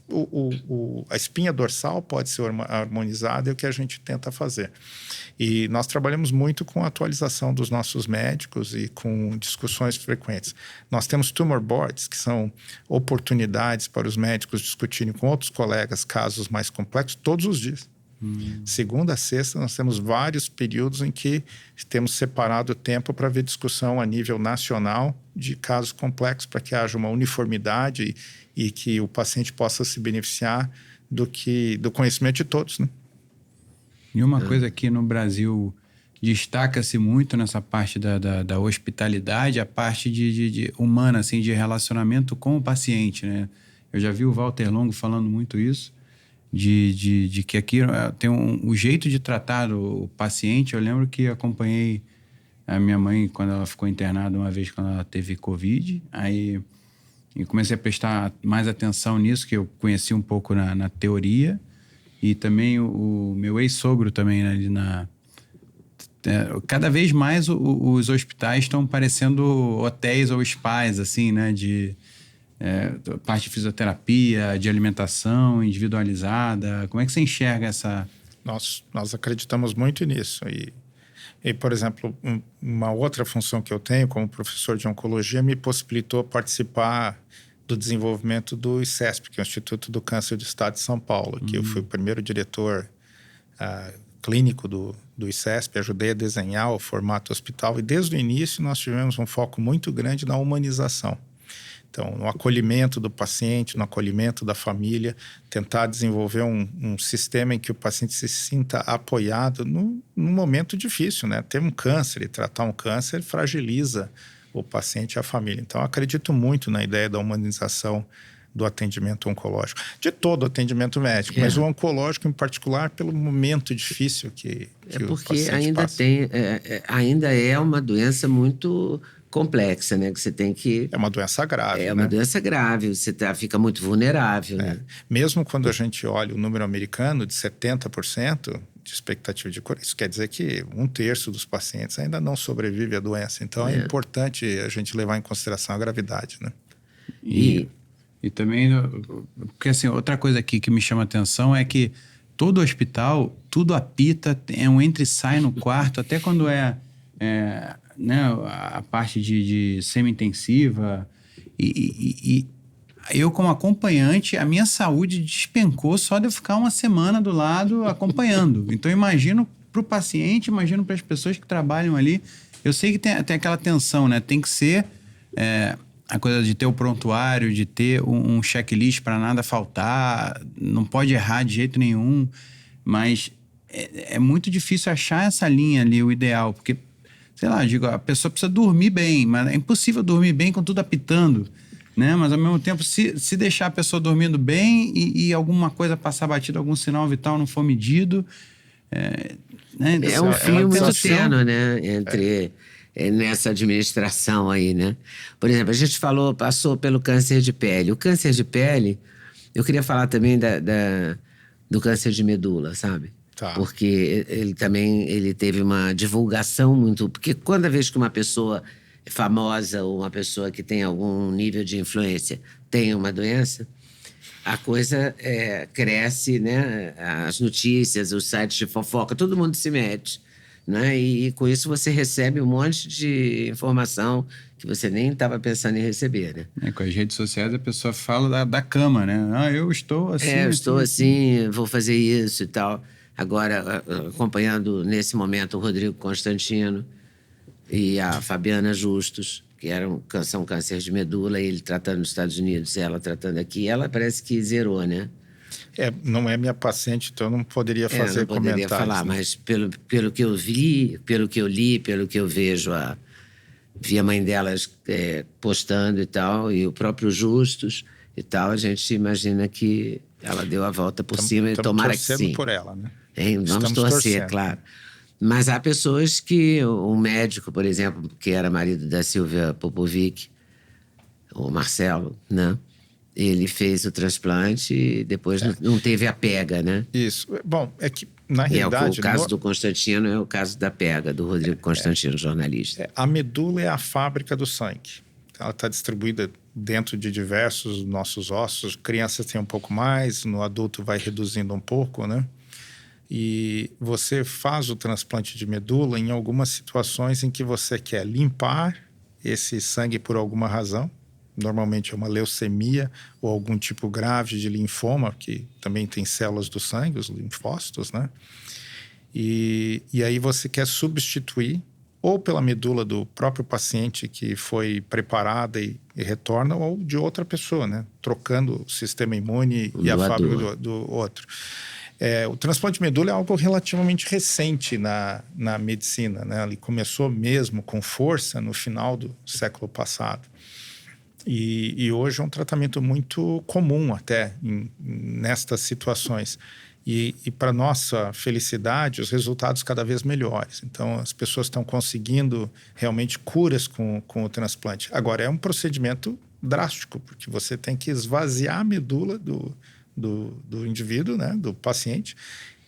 A: a espinha dorsal pode ser harmonizada, é o que a gente tenta fazer. E nós trabalhamos muito com a atualização dos nossos médicos e com discussões frequentes. Nós temos tumor boards, que são oportunidades para os médicos discutirem com outros colegas casos mais complexos todos os dias. Segunda a sexta, nós temos vários períodos em que temos separado o tempo para ver discussão a nível nacional de casos complexos, para que haja uma uniformidade e que o paciente possa se beneficiar do conhecimento de todos, né?
B: E uma coisa que no Brasil destaca-se muito nessa parte da hospitalidade, a parte de humana, assim, de relacionamento com o paciente, né? Eu já vi o Walter Longo falando muito isso, de que aqui tem o jeito de tratar o paciente. Eu lembro que acompanhei a minha mãe quando ela ficou internada uma vez, quando ela teve Covid. Aí eu comecei a prestar mais atenção nisso, que eu conheci um pouco na teoria. E também o meu ex-sogro também, né, cada vez mais os hospitais estão parecendo hotéis ou spas, assim, né, de parte de fisioterapia, de alimentação individualizada. Como é que você enxerga essa...
A: Nós acreditamos muito nisso. E, por exemplo, uma outra função que eu tenho como professor de oncologia me possibilitou participar do desenvolvimento do ICESP, que é o Instituto do Câncer do Estado de São Paulo, que eu fui o primeiro diretor clínico do ICESP, ajudei a desenhar o formato hospital, e desde o início nós tivemos um foco muito grande na humanização. Então, no acolhimento do paciente, no acolhimento da família, tentar desenvolver um sistema em que o paciente se sinta apoiado num momento difícil, né? Ter um câncer e tratar um câncer fragiliza o paciente e a família. Então, eu acredito muito na ideia da humanização do atendimento oncológico, de todo o atendimento médico, mas o oncológico em particular pelo momento difícil que o paciente
C: ainda
A: passa.
C: Ainda é uma doença muito complexa, né? Que você tem que...
A: É uma doença grave,
C: uma doença grave, você fica muito vulnerável, né?
A: Mesmo quando a gente olha o número americano de 70% de expectativa de cura, isso quer dizer que 1/3 dos pacientes ainda não sobrevive à doença. Então, é importante a gente levar em consideração a gravidade, né?
B: E também, porque assim, outra coisa aqui que me chama a atenção é que todo hospital, tudo apita, é um entra e sai no quarto, até quando né, a parte de semi-intensiva. E eu, como acompanhante, a minha saúde despencou só de eu ficar uma semana do lado acompanhando. Então, imagino para o paciente, imagino para as pessoas que trabalham ali. Eu sei que tem aquela tensão, né? Tem que ser a coisa de ter o prontuário, de ter um checklist para nada faltar, não pode errar de jeito nenhum, mas é muito difícil achar essa linha ali, o ideal, porque, sei lá, digo, a pessoa precisa dormir bem, mas é impossível dormir bem com tudo apitando, né? Mas, ao mesmo tempo, se deixar a pessoa dormindo bem e alguma coisa passar batido, algum sinal vital não for medido... né?
C: É um fio muito
B: tensão.
C: tênue, né? Entre... nessa administração aí, né? Por exemplo, a gente passou pelo câncer de pele. O câncer de pele, eu queria falar também do câncer de medula, sabe?
A: Tá.
C: Porque ele teve uma divulgação muito... Porque cada vez que uma pessoa famosa ou uma pessoa que tem algum nível de influência tem uma doença, a coisa cresce, né? As notícias, os sites de fofoca, todo mundo se mete. Né? E com isso você recebe um monte de informação que você nem estava pensando em receber, né?
B: Com as redes sociais a pessoa fala da cama, né? Eu estou assim.
C: Eu estou assim, vou fazer isso e tal. Agora, acompanhando nesse momento o Rodrigo Constantino e a Fabiana Justus, que são câncer de medula, ele tratando nos Estados Unidos e ela tratando aqui. Ela parece que zerou, né?
A: Não é minha paciente, então eu não poderia fazer comentários.
C: Não poderia falar, né? Mas pelo que eu vi, pelo que eu li, pelo que eu vejo, vi a mãe delas postando e tal, e o próprio Justus e tal, a gente imagina que ela deu a volta por cima e tomara que sim.
A: Estamos torcendo por ela, né?
C: Vamos torcer, claro. Mas há pessoas que, um médico, por exemplo, que era marido da Silvia Popovic, o Marcelo, né? Ele fez o transplante e depois não teve a pega, né?
A: Isso. Bom, é que, na realidade...
C: O caso do Constantino é o caso da pega, do Rodrigo Constantino, jornalista.
A: A medula é a fábrica do sangue. Ela está distribuída dentro de diversos nossos ossos. Crianças têm um pouco mais, no adulto vai reduzindo um pouco, né? E você faz o transplante de medula em algumas situações em que você quer limpar esse sangue por alguma razão. Normalmente é uma leucemia ou algum tipo grave de linfoma, que também tem células do sangue, os linfócitos, né? E aí você quer substituir ou pela medula do próprio paciente que foi preparada e retorna, ou de outra pessoa, né? Trocando o sistema imune e a fábrica do outro. O transplante de medula é algo relativamente recente na medicina, né? Ele começou mesmo com força no final do século passado. E hoje é um tratamento muito comum até nestas situações. E para nossa felicidade, os resultados cada vez melhores. Então, as pessoas estão conseguindo realmente curas com o transplante. Agora, é um procedimento drástico, porque você tem que esvaziar a medula do indivíduo, né, do paciente,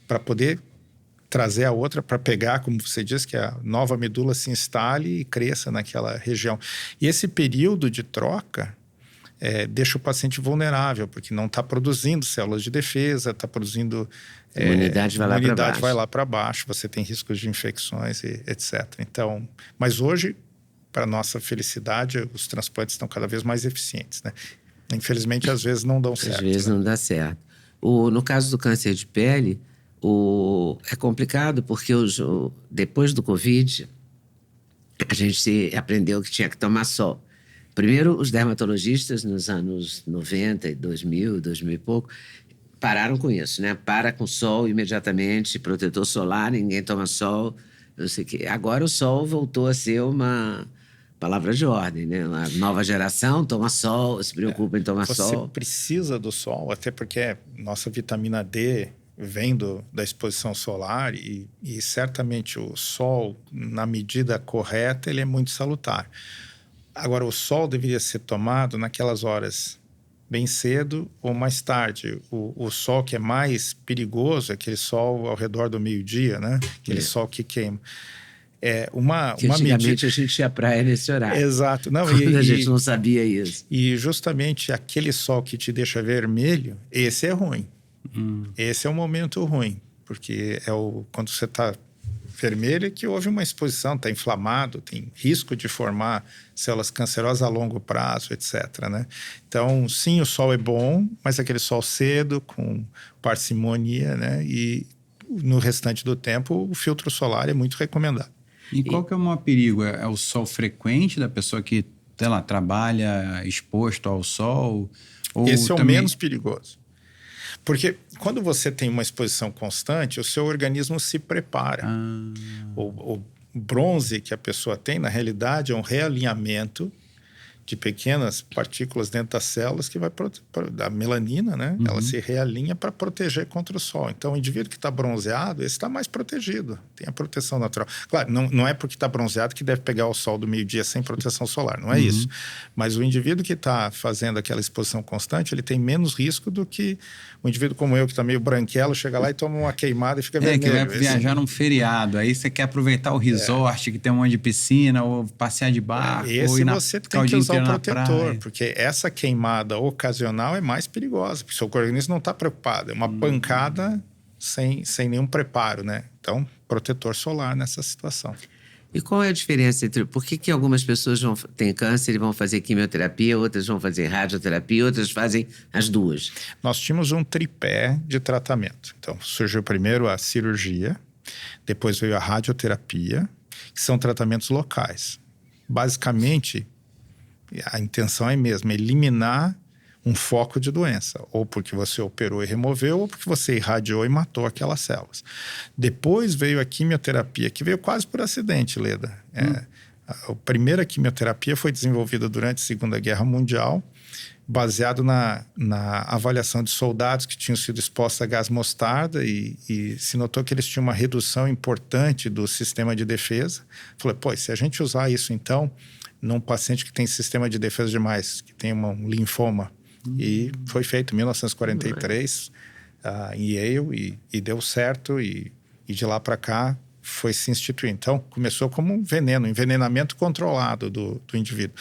A: para poder trazer a outra, para pegar, como você diz, que a nova medula se instale e cresça naquela região. E esse período de troca deixa o paciente vulnerável, porque não está produzindo células de defesa, está produzindo...
C: A imunidade
A: vai lá para baixo, você tem riscos de infecções, etc. Então, mas hoje, para nossa felicidade, os transplantes estão cada vez mais eficientes, né? Infelizmente, às vezes não dão certo.
C: Às vezes
A: né?
C: não dá certo. No caso do câncer de pele, é complicado porque depois do Covid, a gente aprendeu que tinha que tomar sol. Primeiro, os dermatologistas, nos anos 90, 2000 e pouco, pararam com isso, né? Para com sol imediatamente, protetor solar, ninguém toma sol, não sei o quê. Agora o sol voltou a ser uma palavra de ordem, né? A nova geração toma sol, se preocupa em tomar sol.
A: Você precisa do sol, até porque nossa vitamina D vem da exposição solar e certamente o sol, na medida correta, ele é muito salutar. Agora, o sol deveria ser tomado naquelas horas bem cedo ou mais tarde. O sol que é mais perigoso é aquele sol ao redor do meio-dia, né? Aquele sol que queima.
C: Que antigamente a gente ia à praia nesse horário.
A: Exato. Não,
C: quando a gente não sabia isso.
A: E justamente aquele sol que te deixa vermelho, esse é ruim. Esse é um momento ruim, porque quando você está vermelho é que houve uma exposição, está inflamado, tem risco de formar células cancerosas a longo prazo, etc. Né? Então, sim, o sol é bom, mas aquele sol cedo, com parcimonia, né? E no restante do tempo, o filtro solar é muito recomendado.
B: E qual que é o maior perigo? É o sol frequente da pessoa que, sei lá, trabalha exposto ao sol? Ou
A: esse é o
B: também...
A: menos perigoso. Porque quando você tem uma exposição constante, o seu organismo se prepara. O bronze que a pessoa tem, na realidade, é um realinhamento de pequenas partículas dentro das células que vai da melanina, né? Ela se realinha para proteger contra o sol. Então, o indivíduo que está bronzeado, esse está mais protegido, tem a proteção natural. Claro, não é porque está bronzeado que deve pegar o sol do meio-dia sem proteção solar, não é isso. Mas o indivíduo que está fazendo aquela exposição constante, ele tem menos risco do que um indivíduo como eu, que está meio branquelo, chega lá e toma uma queimada e fica vermelho.
B: Que vai viajar num feriado, aí você quer aproveitar o resort, que tem um monte de piscina, ou passear de barco, ou ir
A: você tem que usar o protetor, porque essa queimada ocasional é mais perigosa, porque o seu organismo não está preocupado, é uma pancada sem nenhum preparo, né? Então, protetor solar nessa situação.
C: E qual é a diferença entre... Por que algumas pessoas têm câncer e vão fazer quimioterapia, outras vão fazer radioterapia, outras fazem as duas?
A: Nós tínhamos um tripé de tratamento. Então, surgiu primeiro a cirurgia, depois veio a radioterapia, que são tratamentos locais. Basicamente, a intenção é mesmo eliminar um foco de doença, ou porque você operou e removeu, ou porque você irradiou e matou aquelas células. Depois veio a quimioterapia, que veio quase por acidente, Leda. A primeira quimioterapia foi desenvolvida durante a Segunda Guerra Mundial, baseado na avaliação de soldados que tinham sido expostos a gás mostarda e se notou que eles tinham uma redução importante do sistema de defesa. Falei, se a gente usar isso então num paciente que tem sistema de defesa demais, que tem um linfoma, e foi feito em 1943 em Yale e deu certo e de lá para cá foi se instituir. Então, começou como um envenenamento controlado do indivíduo.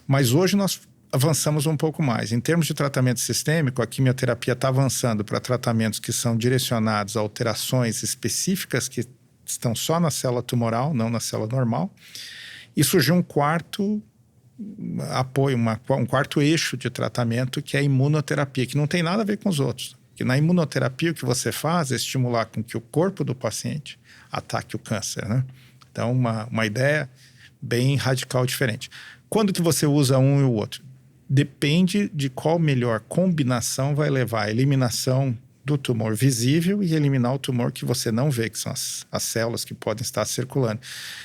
A: Mas hoje nós avançamos um pouco mais. Em termos de tratamento sistêmico, a quimioterapia está avançando para tratamentos que são direcionados a alterações específicas que estão só na célula tumoral, não na célula normal. E surgiu um quarto apoio, um quarto eixo de tratamento, que é a imunoterapia, que não tem nada a ver com os outros. Que na imunoterapia o que você faz é estimular com que o corpo do paciente ataque o câncer, né? Então, uma ideia bem radical diferente. Quando que você usa um e o outro? Depende de qual melhor combinação vai levar à eliminação do tumor visível e eliminar o tumor que você não vê, que são as células que podem estar circulando.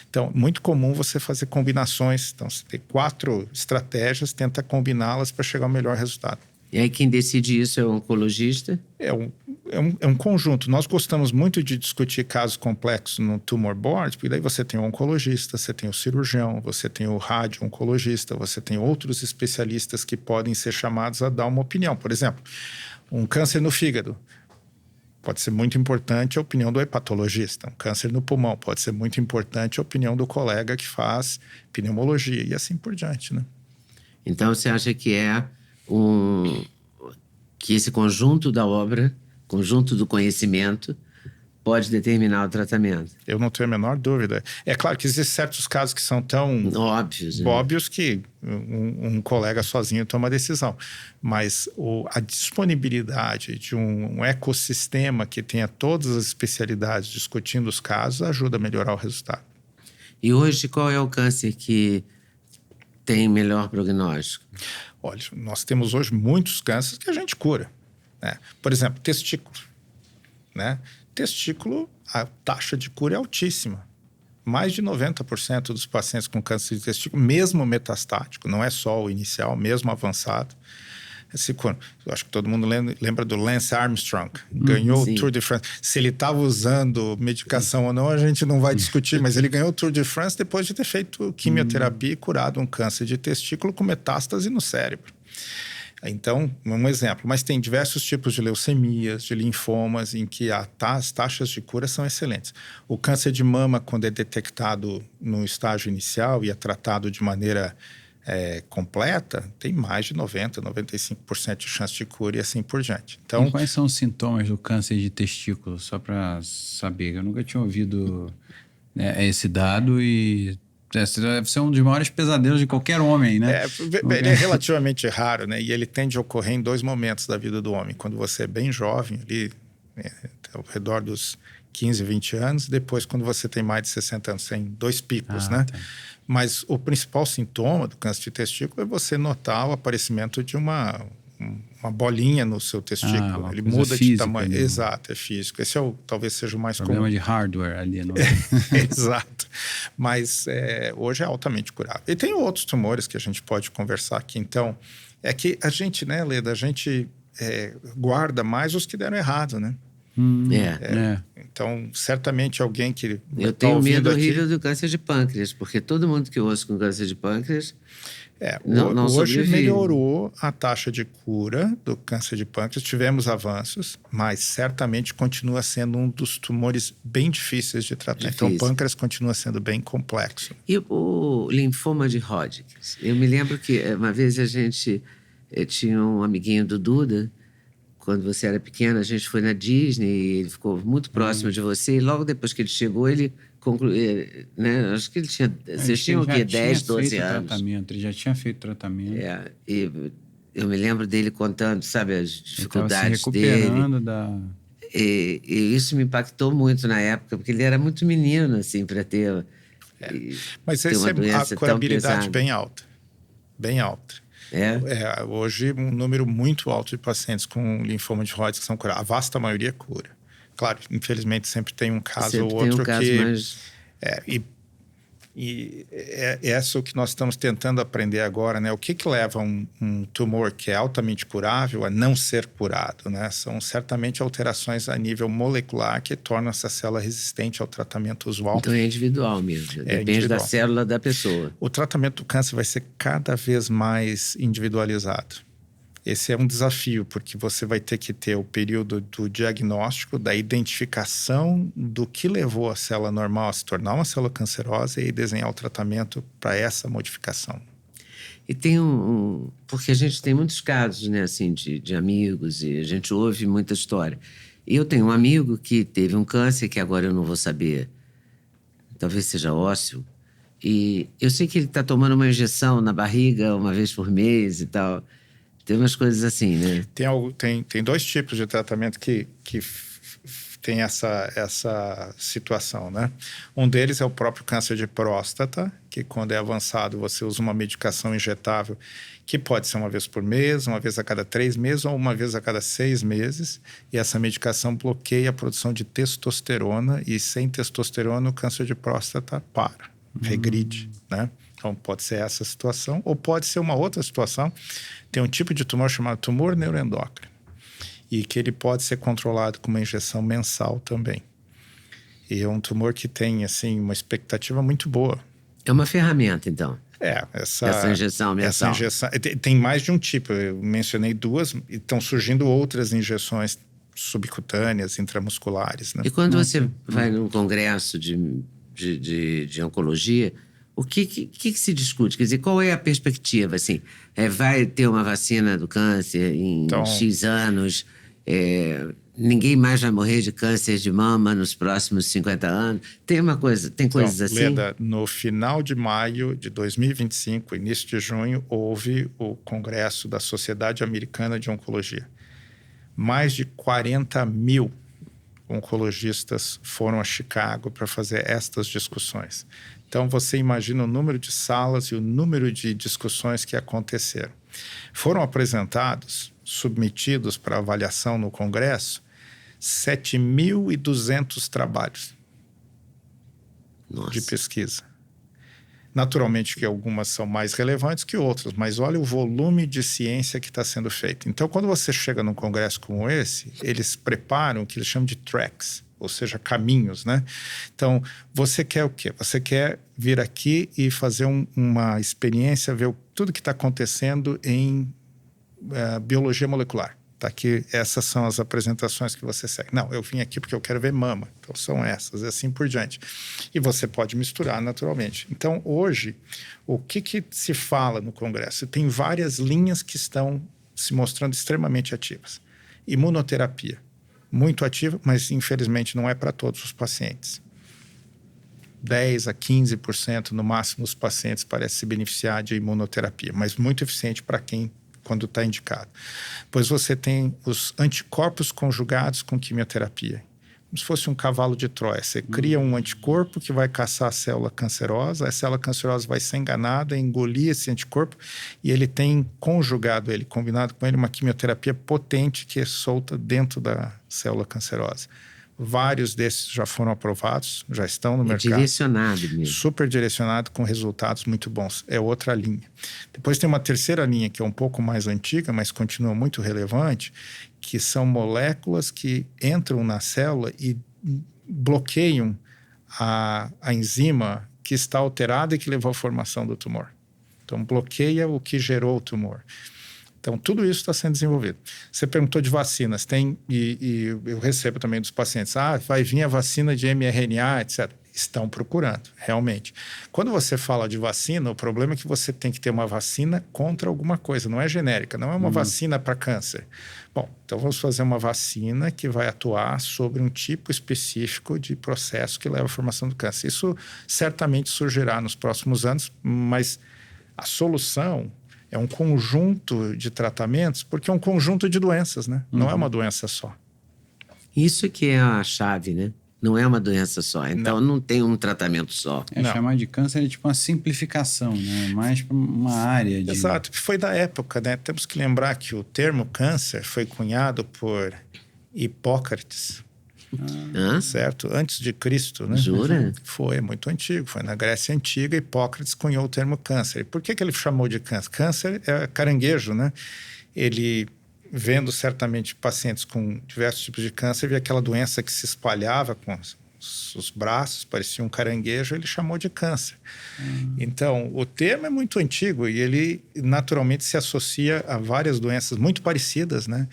A: Então, muito comum você fazer combinações. Então, você tem 4 estratégias, tenta combiná-las para chegar ao melhor resultado.
C: E aí quem decide isso é o oncologista?
A: É um conjunto. Nós gostamos muito de discutir casos complexos no tumor board, porque daí você tem o oncologista, você tem o cirurgião, você tem o radio-oncologista, você tem outros especialistas que podem ser chamados a dar uma opinião. Por exemplo, um câncer no fígado. Pode ser muito importante a opinião do hepatologista. Um câncer no pulmão pode ser muito importante a opinião do colega que faz pneumologia e assim por diante, né?
C: Então, você acha que que esse conjunto da obra, conjunto do conhecimento, pode determinar o tratamento?
A: Eu não tenho a menor dúvida. É claro que existem certos casos que são tão óbvios que um colega sozinho toma a decisão. Mas a disponibilidade de um ecossistema que tenha todas as especialidades discutindo os casos ajuda a melhorar o resultado.
C: E hoje, qual é o câncer que tem melhor prognóstico?
A: Olha, nós temos hoje muitos cânceres que a gente cura, né? Por exemplo, testículo, né? Testículo, a taxa de cura é altíssima. Mais de 90% dos pacientes com câncer de testículo, mesmo metastático, não é só o inicial, mesmo avançado, se curam. Eu acho que todo mundo lembra do Lance Armstrong, ganhou o Tour de France. Se ele estava usando medicação ou não, a gente não vai discutir, mas ele ganhou o Tour de France depois de ter feito quimioterapia e curado um câncer de testículo com metástase no cérebro. Então, um exemplo, mas tem diversos tipos de leucemias, de linfomas, em que as taxas de cura são excelentes. O câncer de mama, quando é detectado no estágio inicial e é tratado de maneira completa, tem mais de 90%, 95% de chance de cura e assim por diante. Então,
B: e quais são os sintomas do câncer de testículo? Só para saber, eu nunca tinha ouvido esse dado e... deve ser um dos maiores pesadelos de qualquer homem, né?
A: Ele é relativamente raro, né? E ele tende a ocorrer em 2 momentos da vida do homem. Quando você é bem jovem, ali, ao redor dos 15, 20 anos. Depois, quando você tem mais de 60 anos, tem 2 picos, né? Tá. Mas o principal sintoma do câncer de testículo é você notar o aparecimento de uma bolinha no seu testículo. Ele muda de tamanho. Né? Exato, é físico. Esse talvez seja o mais comum.
B: Problema de hardware ali. No...
A: Exato. Mas hoje é altamente curável. E tem outros tumores que a gente pode conversar aqui. Então, é que a gente, né, Leda, a gente guarda mais os que deram errado, né? Então, certamente alguém que...
C: Eu tenho medo horrível do câncer de pâncreas, porque todo mundo que eu ouço com câncer de pâncreas... não
A: hoje
C: sobrevive.
A: Melhorou a taxa de cura do câncer de pâncreas, tivemos avanços, mas certamente continua sendo um dos tumores bem difíceis de tratar. Então, o pâncreas continua sendo bem complexo.
C: E o linfoma de Hodgkin? Eu me lembro que uma vez a gente tinha um amiguinho do Duda, quando você era pequena, a gente foi na Disney, ele ficou muito próximo de você, e logo depois que ele chegou, ele concluiu, né? Acho que ele tinha... Vocês tinham o quê? 10, 12 anos?
B: Ele já tinha feito tratamento.
C: E eu me lembro dele contando, sabe, as dificuldades
B: ele se recuperando
C: dele. E isso me impactou muito na época, porque ele era muito menino, assim, para ter...
A: Mas essa é a curabilidade bem alta. Bem alta. Hoje, um número muito alto de pacientes com linfoma de Hodgkin são curados. A vasta maioria cura. Claro, infelizmente sempre tem um caso ou outro E essa é o que nós estamos tentando aprender agora, né? O que leva um tumor que é altamente curável a não ser curado, né? São certamente alterações a nível molecular que tornam essa célula resistente ao tratamento usual.
C: Então é individual mesmo, depende da célula da pessoa.
A: O tratamento do câncer vai ser cada vez mais individualizado. Esse é um desafio, porque você vai ter que ter o período do diagnóstico, da identificação do que levou a célula normal a se tornar uma célula cancerosa e desenhar o tratamento para essa modificação.
C: E tem porque a gente tem muitos casos, né, assim, de amigos, e a gente ouve muita história. E eu tenho um amigo que teve um câncer, que agora eu não vou saber, talvez seja ósseo, e eu sei que ele está tomando uma injeção na barriga uma vez por mês e tal. Tem umas coisas assim, né?
A: Tem 2 tipos de tratamento que tem essa situação, né? Um deles é o próprio câncer de próstata, que quando é avançado você usa uma medicação injetável que pode ser uma vez por mês, uma vez a cada 3 meses ou uma vez a cada 6 meses. E essa medicação bloqueia a produção de testosterona e sem testosterona o câncer de próstata regride, né? Então, pode ser essa situação, ou pode ser uma outra situação. Tem um tipo de tumor chamado tumor neuroendócrino, e que ele pode ser controlado com uma injeção mensal também. E é um tumor que tem, assim, uma expectativa muito boa.
C: É uma ferramenta, então?
A: Essa
C: injeção mensal.
A: Essa injeção, tem mais de um tipo. Eu mencionei 2, e estão surgindo outras injeções subcutâneas, intramusculares, né?
C: E quando você vai num congresso de oncologia... O que se discute? Quer dizer, qual é a perspectiva? Assim, vai ter uma vacina do câncer em X anos? Ninguém mais vai morrer de câncer de mama nos próximos 50 anos? Tem coisas assim?
A: Leda, no final de maio de 2025, início de junho, houve o Congresso da Sociedade Americana de Oncologia. Mais de 40 mil oncologistas foram a Chicago para fazer estas discussões. Então, você imagina o número de salas e o número de discussões que aconteceram. Foram apresentados, submetidos para avaliação no Congresso, 7.200 trabalhos de pesquisa. Naturalmente que algumas são mais relevantes que outras, mas olha o volume de ciência que está sendo feito. Então, quando você chega num congresso como esse, eles preparam o que eles chamam de tracks, ou seja, caminhos, né? Então, você quer o quê? Você quer vir aqui e fazer uma experiência, ver tudo que está acontecendo em biologia molecular. Tá aqui, essas são as apresentações que você segue. Não, eu vim aqui porque eu quero ver mama. Então, são essas, e assim por diante. E você pode misturar naturalmente. Então, hoje, o que se fala no Congresso? Tem várias linhas que estão se mostrando extremamente ativas. Imunoterapia, muito ativa, mas infelizmente não é para todos os pacientes. 10 a 15% no máximo dos pacientes parece se beneficiar de imunoterapia, mas muito eficiente para quando está indicado. Pois você tem os anticorpos conjugados com quimioterapia. Como se fosse um cavalo de Troia. Você cria um anticorpo que vai caçar a célula cancerosa, a célula cancerosa vai ser enganada, engolir esse anticorpo, e ele tem conjugado ele, combinado com ele, uma quimioterapia potente que é solta dentro da célula cancerosa. Vários desses já foram aprovados, já estão no mercado.
C: Direcionado mesmo.
A: Super direcionado, com resultados muito bons. É outra linha. Depois tem uma terceira linha, que é um pouco mais antiga, mas continua muito relevante, que são moléculas que entram na célula e bloqueiam a enzima que está alterada e que levou à formação do tumor. Então, bloqueia o que gerou o tumor. Então, tudo isso está sendo desenvolvido. Você perguntou de vacinas, e eu recebo também dos pacientes, vai vir a vacina de mRNA, etc. Estão procurando, realmente. Quando você fala de vacina, o problema é que você tem que ter uma vacina contra alguma coisa, não é genérica, não é uma vacina para câncer. Bom, então vamos fazer uma vacina que vai atuar sobre um tipo específico de processo que leva à formação do câncer. Isso certamente surgirá nos próximos anos, mas a solução é um conjunto de tratamentos, porque é um conjunto de doenças, né? Não é uma doença só.
C: Isso que é a chave, né? Não é uma doença só. Então, não tem um tratamento só.
B: Chamar de câncer é tipo uma simplificação, né? Mais para uma área de...
A: Exato. Foi da época, né? Temos que lembrar que o termo câncer foi cunhado por Hipócrates. Certo? Antes de Cristo, né?
C: Jura?
A: Foi muito antigo, foi na Grécia Antiga. Hipócrates cunhou o termo câncer. E por que ele chamou de câncer? Câncer é caranguejo, né? Ele, vendo certamente pacientes com diversos tipos de câncer, via aquela doença que se espalhava com os braços, parecia um caranguejo, ele chamou de câncer. Então, o termo é muito antigo e ele naturalmente se associa a várias doenças muito parecidas, né?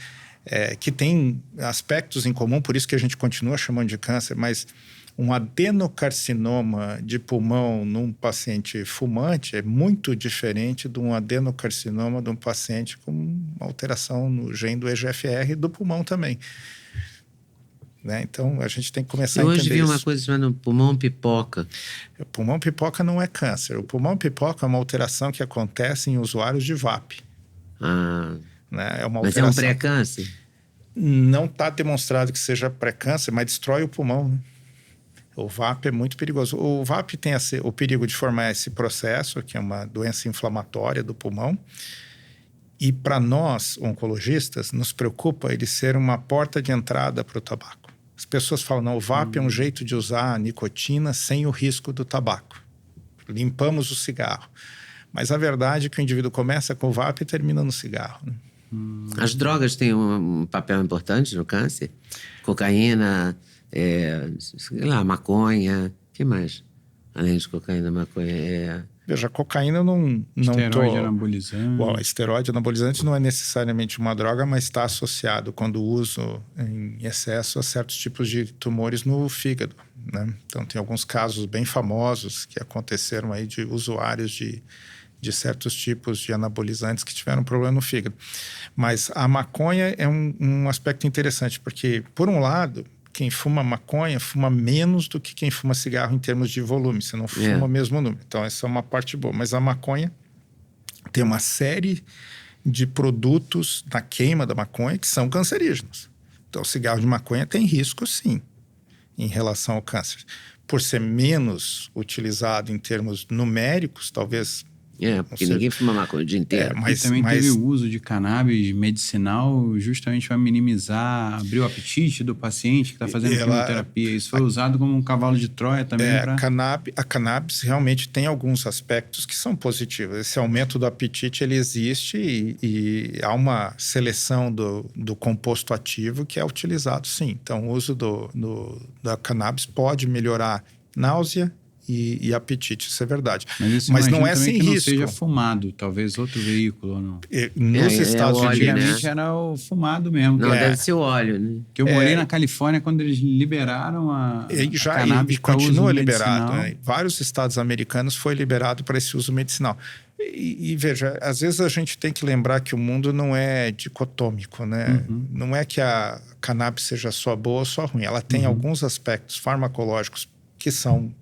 A: Que tem aspectos em comum, por isso que a gente continua chamando de câncer, mas um adenocarcinoma de pulmão num paciente fumante é muito diferente de um adenocarcinoma de um paciente com alteração no gene do EGFR do pulmão também. Né? Então, a gente tem que começar a entender isso.
C: Eu hoje vi uma coisa chamada pulmão pipoca.
A: O pulmão pipoca não é câncer. O pulmão pipoca é uma alteração que acontece em usuários de VAP. Né? É uma
C: mas
A: alteração...
C: é um pré-câncer?
A: Não está demonstrado que seja pré-câncer, mas destrói o pulmão. Né? O VAP é muito perigoso. O VAP tem o perigo de formar esse processo, que é uma doença inflamatória do pulmão. E para nós, oncologistas, nos preocupa ele ser uma porta de entrada para o tabaco. As pessoas falam, não, o VAP é um jeito de usar a nicotina sem o risco do tabaco. Limpamos o cigarro. Mas a verdade é que o indivíduo começa com o VAP e termina no cigarro. Né?
C: As drogas têm um papel importante no câncer? Cocaína, sei lá, maconha, o que mais? Além de cocaína, maconha,
A: Veja, a cocaína não
B: esteroide anabolizante.
A: Bom, esteroide anabolizante não é necessariamente uma droga, mas está associado, quando uso em excesso, a certos tipos de tumores no fígado. Né? Então, tem alguns casos bem famosos que aconteceram aí de usuários de certos tipos de anabolizantes que tiveram problema no fígado. Mas a maconha é um aspecto interessante, porque, por um lado, quem fuma maconha fuma menos do que quem fuma cigarro em termos de volume. Você não fuma o mesmo número. Então, essa é uma parte boa. Mas a maconha tem uma série de produtos na queima da maconha que são cancerígenos. Então, o cigarro de maconha tem risco, sim, em relação ao câncer. Por ser menos utilizado em termos numéricos, talvez...
C: porque ninguém fuma maconha o dia inteiro.
B: Mas também teve o uso de cannabis medicinal justamente para minimizar, abrir o apetite do paciente que está fazendo quimioterapia. Isso foi usado como um cavalo de Troia também.
A: A cannabis realmente tem alguns aspectos que são positivos. Esse aumento do apetite, ele existe e há uma seleção do composto ativo que é utilizado, sim. Então, o uso da cannabis pode melhorar náusea e apetite, isso é verdade.
B: Mas
A: não é sem
B: que não
A: risco.
B: seja fumado, talvez outro veículo ou não.
A: Nos Estados
C: óleo,
A: Unidos...
B: Antigamente era o fumado mesmo.
C: Não, deve ser o óleo, né?
B: Que eu morei na Califórnia quando eles liberaram a cannabis
A: e
B: para uso
A: continua liberado.
B: medicinal.
A: Né? Vários estados americanos foi liberado para esse uso medicinal. E veja, às vezes a gente tem que lembrar que o mundo não é dicotômico, né? Não é que a cannabis seja só boa ou só ruim. Ela tem alguns aspectos farmacológicos que são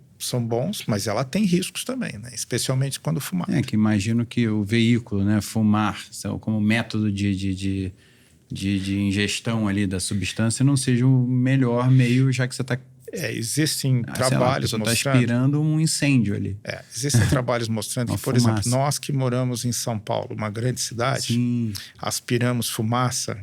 A: bons, mas ela tem riscos também, né? Especialmente quando fumar.
B: Que imagino que o veículo, né, fumar, como método de ingestão ali da substância não seja o melhor meio, já que você está...
A: Existem trabalhos
B: mostrando...
A: está
B: aspirando um incêndio ali.
A: Existem trabalhos mostrando que, por
B: fumaça.
A: exemplo, nós que moramos em São Paulo, uma grande cidade, aspiramos fumaça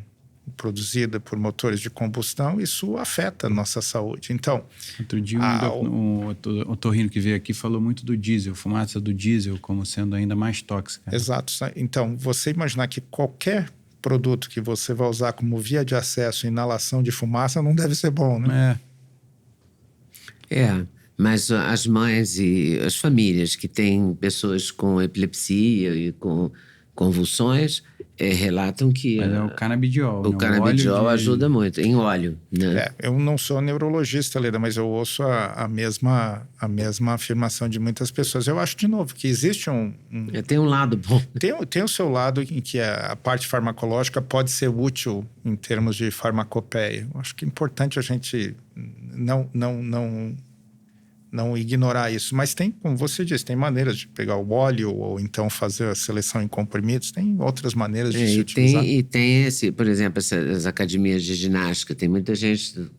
A: produzida por motores de combustão, isso afeta a nossa saúde. Então...
B: Outro dia o otorrino que veio aqui falou muito do diesel, fumaça do diesel como sendo ainda mais tóxica.
A: Exato. Então, você imaginar que qualquer produto que você vai usar como via de acesso e inalação de fumaça não deve ser bom, né?
C: Mas as mães e as famílias que têm pessoas com epilepsia e com convulsões relatam que...
B: Mas é o canabidiol.
C: O canabidiol ajuda muito, em óleo, né?
A: Eu não sou neurologista, Leda, mas eu ouço a mesma afirmação de muitas pessoas. Eu acho, de novo, que existe
C: Tem um lado bom.
A: Tem o seu lado em que a parte farmacológica pode ser útil em termos de farmacopeia. Eu acho que é importante a gente não ignorar isso. Mas tem, como você disse, tem maneiras de pegar o óleo ou então fazer a seleção em comprimidos. Tem outras maneiras de se utilizar.
C: E tem por exemplo, essas academias de ginástica. Tem muita gente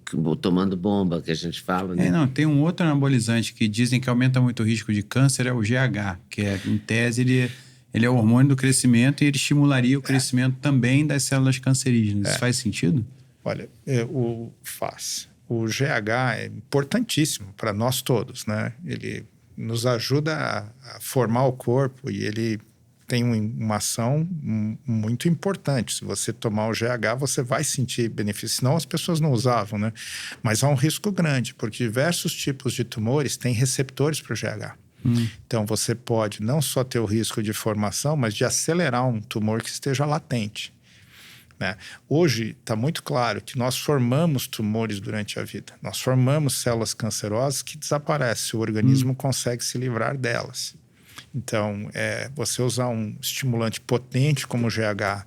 C: tomando bomba, que a gente fala, né?
B: Tem um outro anabolizante que dizem que aumenta muito o risco de câncer, é o GH, que em tese ele é o hormônio do crescimento e ele estimularia o crescimento também das células cancerígenas. Isso faz sentido?
A: Olha, faz. O GH é importantíssimo para nós todos, né? Ele nos ajuda a formar o corpo e ele tem uma ação muito importante. Se você tomar o GH, você vai sentir benefício. Senão as pessoas não usavam, né? Mas há um risco grande, porque diversos tipos de tumores têm receptores para o GH. Então, você pode não só ter o risco de formação, mas de acelerar um tumor que esteja latente. Né? Hoje está muito claro que nós formamos tumores durante a vida. Nós formamos células cancerosas que desaparecem. O organismo consegue se livrar delas. Então, você usar um estimulante potente como o GH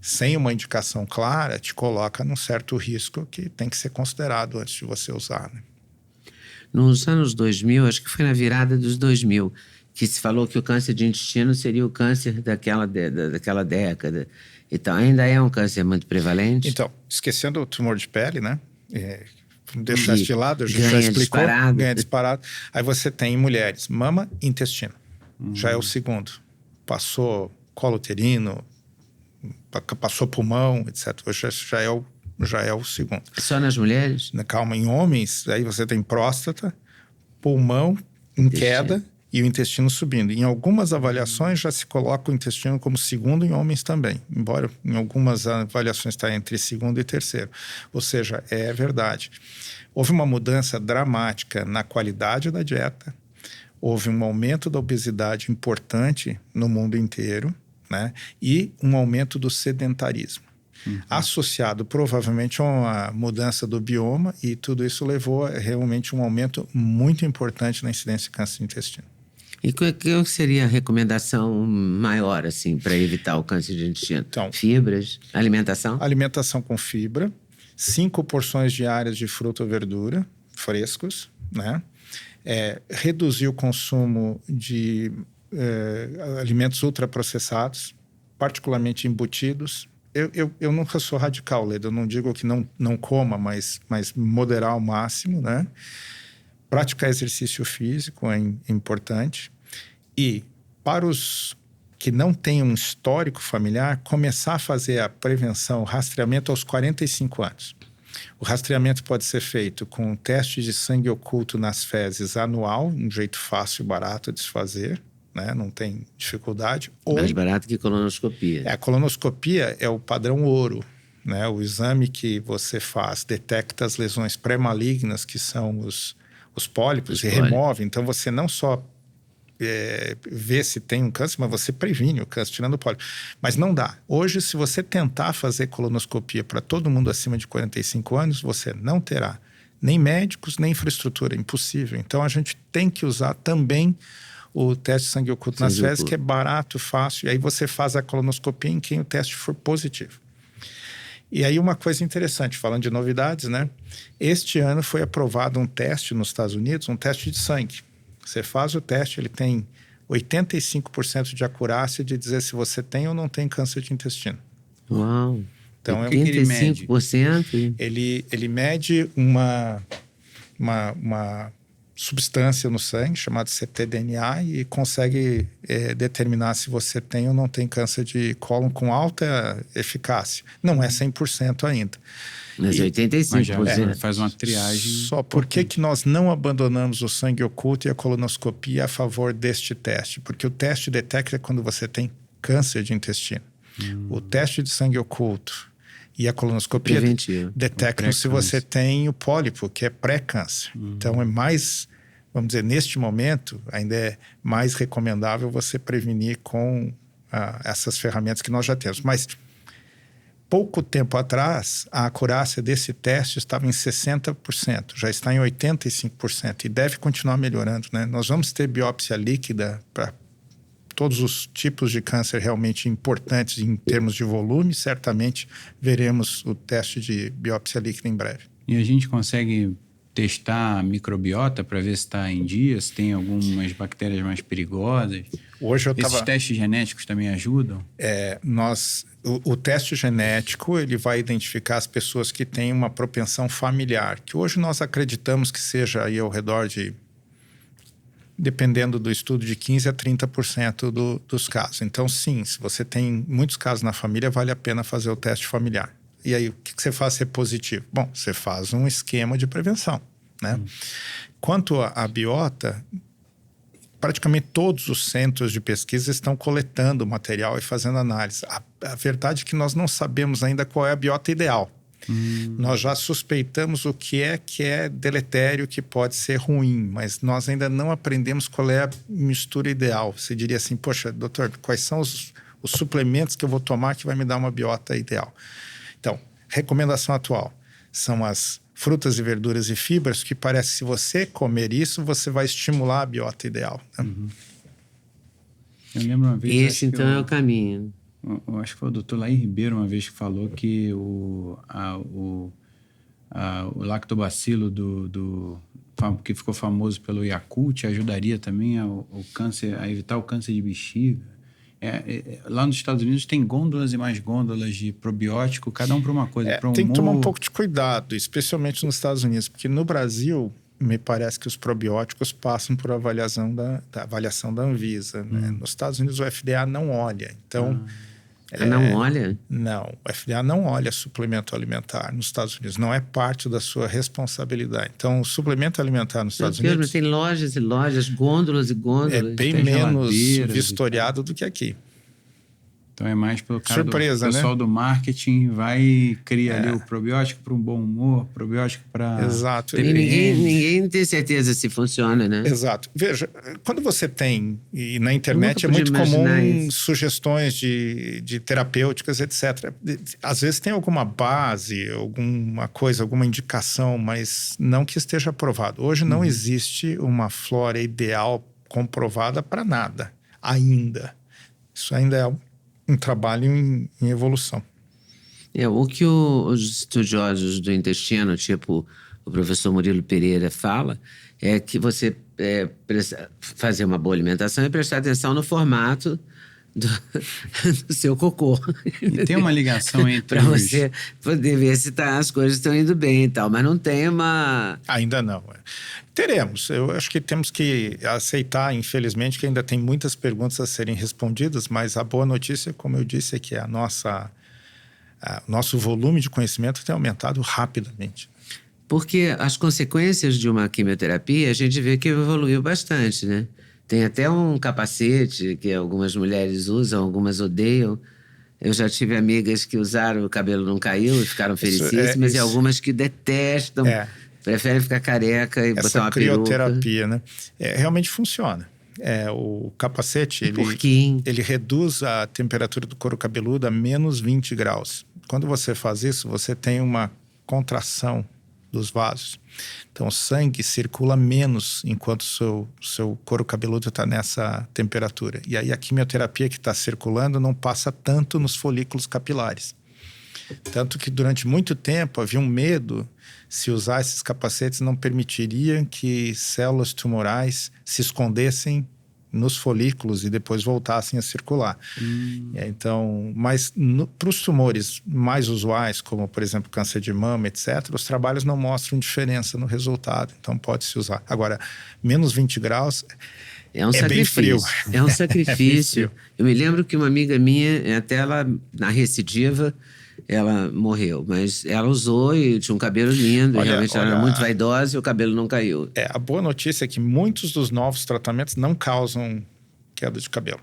A: sem uma indicação clara te coloca num certo risco que tem que ser considerado antes de você usar. Né?
C: Nos anos 2000, acho que foi na virada dos 2000, que se falou que o câncer de intestino seria o câncer daquela década. Então, ainda é um câncer muito prevalente?
A: Então, esquecendo o tumor de pele, né? Vamos deixar isso de lado, a gente já explicou.
C: Disparado.
A: Ganha disparado. Aí você tem em mulheres, mama e intestino. Já é o segundo. Passou colo uterino, passou pulmão, etc. Hoje já é o segundo.
C: Só nas mulheres?
A: Calma, em homens, aí você tem próstata, pulmão em queda e o intestino subindo. Em algumas avaliações já se coloca o intestino como segundo em homens também, embora em algumas avaliações está entre segundo e terceiro. Ou seja, é verdade. Houve uma mudança dramática na qualidade da dieta, houve um aumento da obesidade importante no mundo inteiro, né? E um aumento do sedentarismo. Associado provavelmente a uma mudança do bioma, e tudo isso levou a realmente um aumento muito importante na incidência de câncer de intestino.
C: E qual seria a recomendação maior, assim, para evitar o câncer de intestino?
A: Então,
C: fibras, alimentação?
A: Alimentação com fibra, 5 porções diárias de fruta ou verdura frescos, né? Reduzir o consumo de alimentos ultraprocessados, particularmente embutidos. Eu nunca sou radical, Leda. Eu não digo que não coma, mas moderar ao máximo, né? Praticar exercício físico é importante. E para os que não têm um histórico familiar, começar a fazer a prevenção, o rastreamento aos 45 anos. O rastreamento pode ser feito com um teste de sangue oculto nas fezes anual, um jeito fácil e barato de se fazer, né? Não tem dificuldade.
C: Mais barato que colonoscopia.
A: A colonoscopia é o padrão ouro, né? O exame que você faz detecta as lesões pré-malignas, que são os pólipos e remove. Então, você não só vê se tem um câncer, mas você previne o câncer, tirando o pólipo. Mas não dá. Hoje, se você tentar fazer colonoscopia para todo mundo acima de 45 anos, você não terá nem médicos, nem infraestrutura. Impossível. Então, a gente tem que usar também o teste de sangue oculto nas fezes, que é barato, fácil. E aí você faz a colonoscopia em quem o teste for positivo. E aí uma coisa interessante, falando de novidades, né? Este ano foi aprovado um teste nos Estados Unidos, um teste de sangue. Você faz o teste, ele tem 85% de acurácia de dizer se você tem ou não tem câncer de intestino.
C: Uau!
A: Então,
C: 85%?
A: Ele mede uma substância no sangue chamada ctDNA e consegue determinar se você tem ou não tem câncer de cólon com alta eficácia. Não é 100% ainda.
C: Mas 85%.
B: Mas já faz uma triagem.
A: Só por que nós não abandonamos o sangue oculto e a colonoscopia a favor deste teste? Porque o teste detecta quando você tem câncer de intestino. O teste de sangue oculto e a colonoscopia detectam se você tem o pólipo, que é pré-câncer. Então, é mais, vamos dizer, neste momento, ainda é mais recomendável você prevenir com essas ferramentas que nós já temos. Mas, pouco tempo atrás, a acurácia desse teste estava em 60%, já está em 85% e deve continuar melhorando, né? Nós vamos ter biópsia líquida para todos os tipos de câncer realmente importantes em termos de volume. Certamente veremos o teste de biópsia líquida em breve.
B: E a gente consegue testar a microbiota para ver se está em dia, se tem algumas bactérias mais perigosas? Esses testes genéticos também ajudam?
A: O teste genético, ele vai identificar as pessoas que têm uma propensão familiar, que hoje nós acreditamos que seja aí ao redor de, dependendo do estudo, de 15% a 30% dos casos. Então, sim, se você tem muitos casos na família, vale a pena fazer o teste familiar. E aí, o que você faz ser positivo? Bom, você faz um esquema de prevenção, né? Quanto à biota, praticamente todos os centros de pesquisa estão coletando material e fazendo análise. A verdade é que nós não sabemos ainda qual é a biota ideal. Nós já suspeitamos o que é deletério, que pode ser ruim, mas nós ainda não aprendemos qual é a mistura ideal. Você diria assim, poxa, doutor, quais são os suplementos que eu vou tomar que vai me dar uma biota ideal? Então, recomendação atual são as frutas e verduras e fibras, que parece que se você comer isso, você vai estimular a biota ideal. Né?
B: Eu lembro uma vez...
C: Esse, então, é o caminho.
B: Eu acho que foi o doutor Laí Ribeiro uma vez que falou que o lactobacilo que ficou famoso pelo Yakult ajudaria também a evitar o câncer de bexiga. Lá nos Estados Unidos tem gôndolas e mais gôndolas de probiótico, cada um para uma coisa.
A: Tem que tomar um pouco de cuidado, especialmente nos Estados Unidos, porque no Brasil me parece que os probióticos passam por avaliação da Anvisa. Né? Nos Estados Unidos o FDA não olha, então...
C: não olha?
A: Não, o FDA não olha suplemento alimentar nos Estados Unidos, não é parte da sua responsabilidade. Então, o suplemento alimentar nos Estados Unidos...
C: Tem lojas e lojas, gôndolas e gôndolas.
A: É bem menos vistoriado do que aqui.
B: Então é mais pelo cara
A: surpresa,
B: do pessoal,
A: né?
B: do marketing vai e cria ali o probiótico para um bom humor, probiótico para...
A: Exato.
C: E ninguém tem certeza se funciona, né?
A: Exato. Veja, quando você tem, e na internet é muito comum sugestões de terapêuticas, etc. Às vezes tem alguma base, alguma coisa, alguma indicação, mas não que esteja aprovado. Hoje não existe uma flora ideal comprovada para nada, ainda. Isso ainda é um trabalho em evolução.
C: O que os estudiosos do intestino, tipo o professor Murilo Pereira, fala é que você fazer uma boa alimentação e prestar atenção no formato do seu cocô.
B: E tem uma ligação entre
C: para você poder ver se as coisas estão indo bem e tal, mas não tem uma...
A: Ainda não. Teremos. Eu acho que temos que aceitar, infelizmente, que ainda tem muitas perguntas a serem respondidas, mas a boa notícia, como eu disse, é que nosso volume de conhecimento tem aumentado rapidamente.
C: Porque as consequências de uma quimioterapia, a gente vê que evoluiu bastante, né? Tem até um capacete que algumas mulheres usam, algumas odeiam. Eu já tive amigas que usaram, o cabelo não caiu e ficaram felicíssimas, e algumas que detestam Prefere ficar careca e botar
A: essa
C: uma peruca.
A: crioterapia, né? Realmente funciona. O capacete, ele reduz a temperatura do couro cabeludo a menos 20 graus. Quando você faz isso, você tem uma contração dos vasos. Então, o sangue circula menos enquanto o seu couro cabeludo está nessa temperatura. E aí, a quimioterapia que está circulando não passa tanto nos folículos capilares. Tanto que, durante muito tempo, havia um medo se usar esses capacetes não permitiria que células tumorais se escondessem nos folículos e depois voltassem a circular. Então, mas para os tumores mais usuais, como, por exemplo, câncer de mama, etc., os trabalhos não mostram diferença no resultado. Então, pode-se usar. Agora, menos 20 graus
C: é um sacrifício.
A: Bem frio.
C: É um sacrifício. Eu me lembro que uma amiga minha, até ela, na recidiva, ela morreu, mas ela usou e tinha um cabelo lindo, e realmente ela era muito vaidosa e o cabelo não caiu.
A: A boa notícia é que muitos dos novos tratamentos não causam queda de cabelo.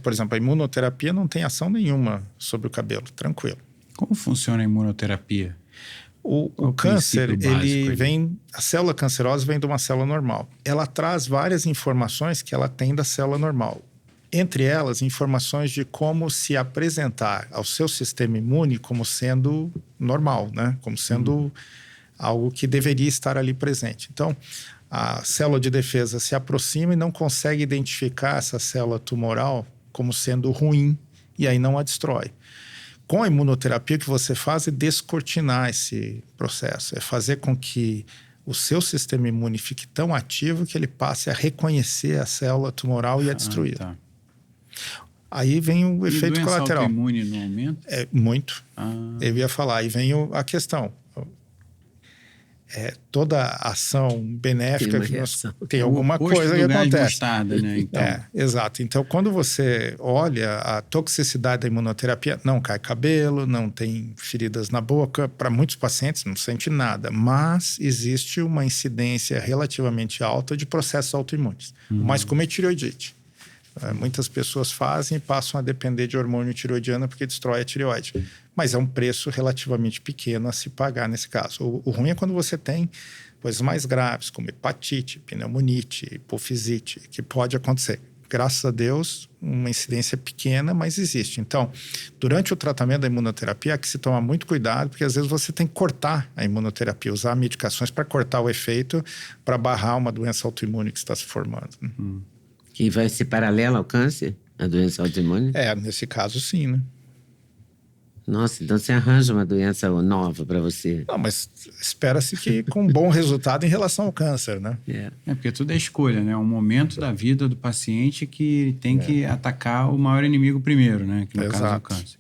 A: Por exemplo, a imunoterapia não tem ação nenhuma sobre o cabelo, tranquilo.
B: Como funciona a imunoterapia?
A: O câncer, ele vem... A célula cancerosa vem de uma célula normal. Ela traz várias informações que ela tem da célula normal. Entre elas, informações de como se apresentar ao seu sistema imune como sendo normal, né? Como sendo algo que deveria estar ali presente. Então, a célula de defesa se aproxima e não consegue identificar essa célula tumoral como sendo ruim e aí não a destrói. Com a imunoterapia, o que você faz é descortinar esse processo, é fazer com que o seu sistema imune fique tão ativo que ele passe a reconhecer a célula tumoral e a destruir.
B: Tá.
A: Aí vem o efeito colateral.
B: E doença autoimune no aumento?
A: Muito. Eu ia falar. Aí vem a questão. Toda ação benéfica tem alguma coisa que acontece.
B: Mostarda, né? Então.
A: Exato. Então, quando você olha a toxicidade da imunoterapia, não cai cabelo, não tem feridas na boca. Para muitos pacientes, não sente nada. Mas existe uma incidência relativamente alta de processos autoimunes. O mais comum é tireoidite. Muitas pessoas fazem e passam a depender de hormônio tireoidiano porque destrói a tireoide. Mas é um preço relativamente pequeno a se pagar nesse caso. O ruim é quando você tem coisas mais graves, como hepatite, pneumonite, hipofisite, que pode acontecer. Graças a Deus, uma incidência pequena, mas existe. Então, durante o tratamento da imunoterapia, há que se tomar muito cuidado, porque às vezes você tem que cortar a imunoterapia, usar medicações para cortar o efeito, para barrar uma doença autoimune que está se formando.
C: Que vai ser paralela ao câncer, a doença autoimune?
A: Nesse caso, sim, né?
C: Nossa, então você arranja uma doença nova para você.
A: Não, mas espera-se que com um bom resultado em relação ao câncer, né?
B: Porque tudo é escolha, né? É um momento da vida do paciente que tem que atacar o maior inimigo primeiro, né? Que no caso é o câncer.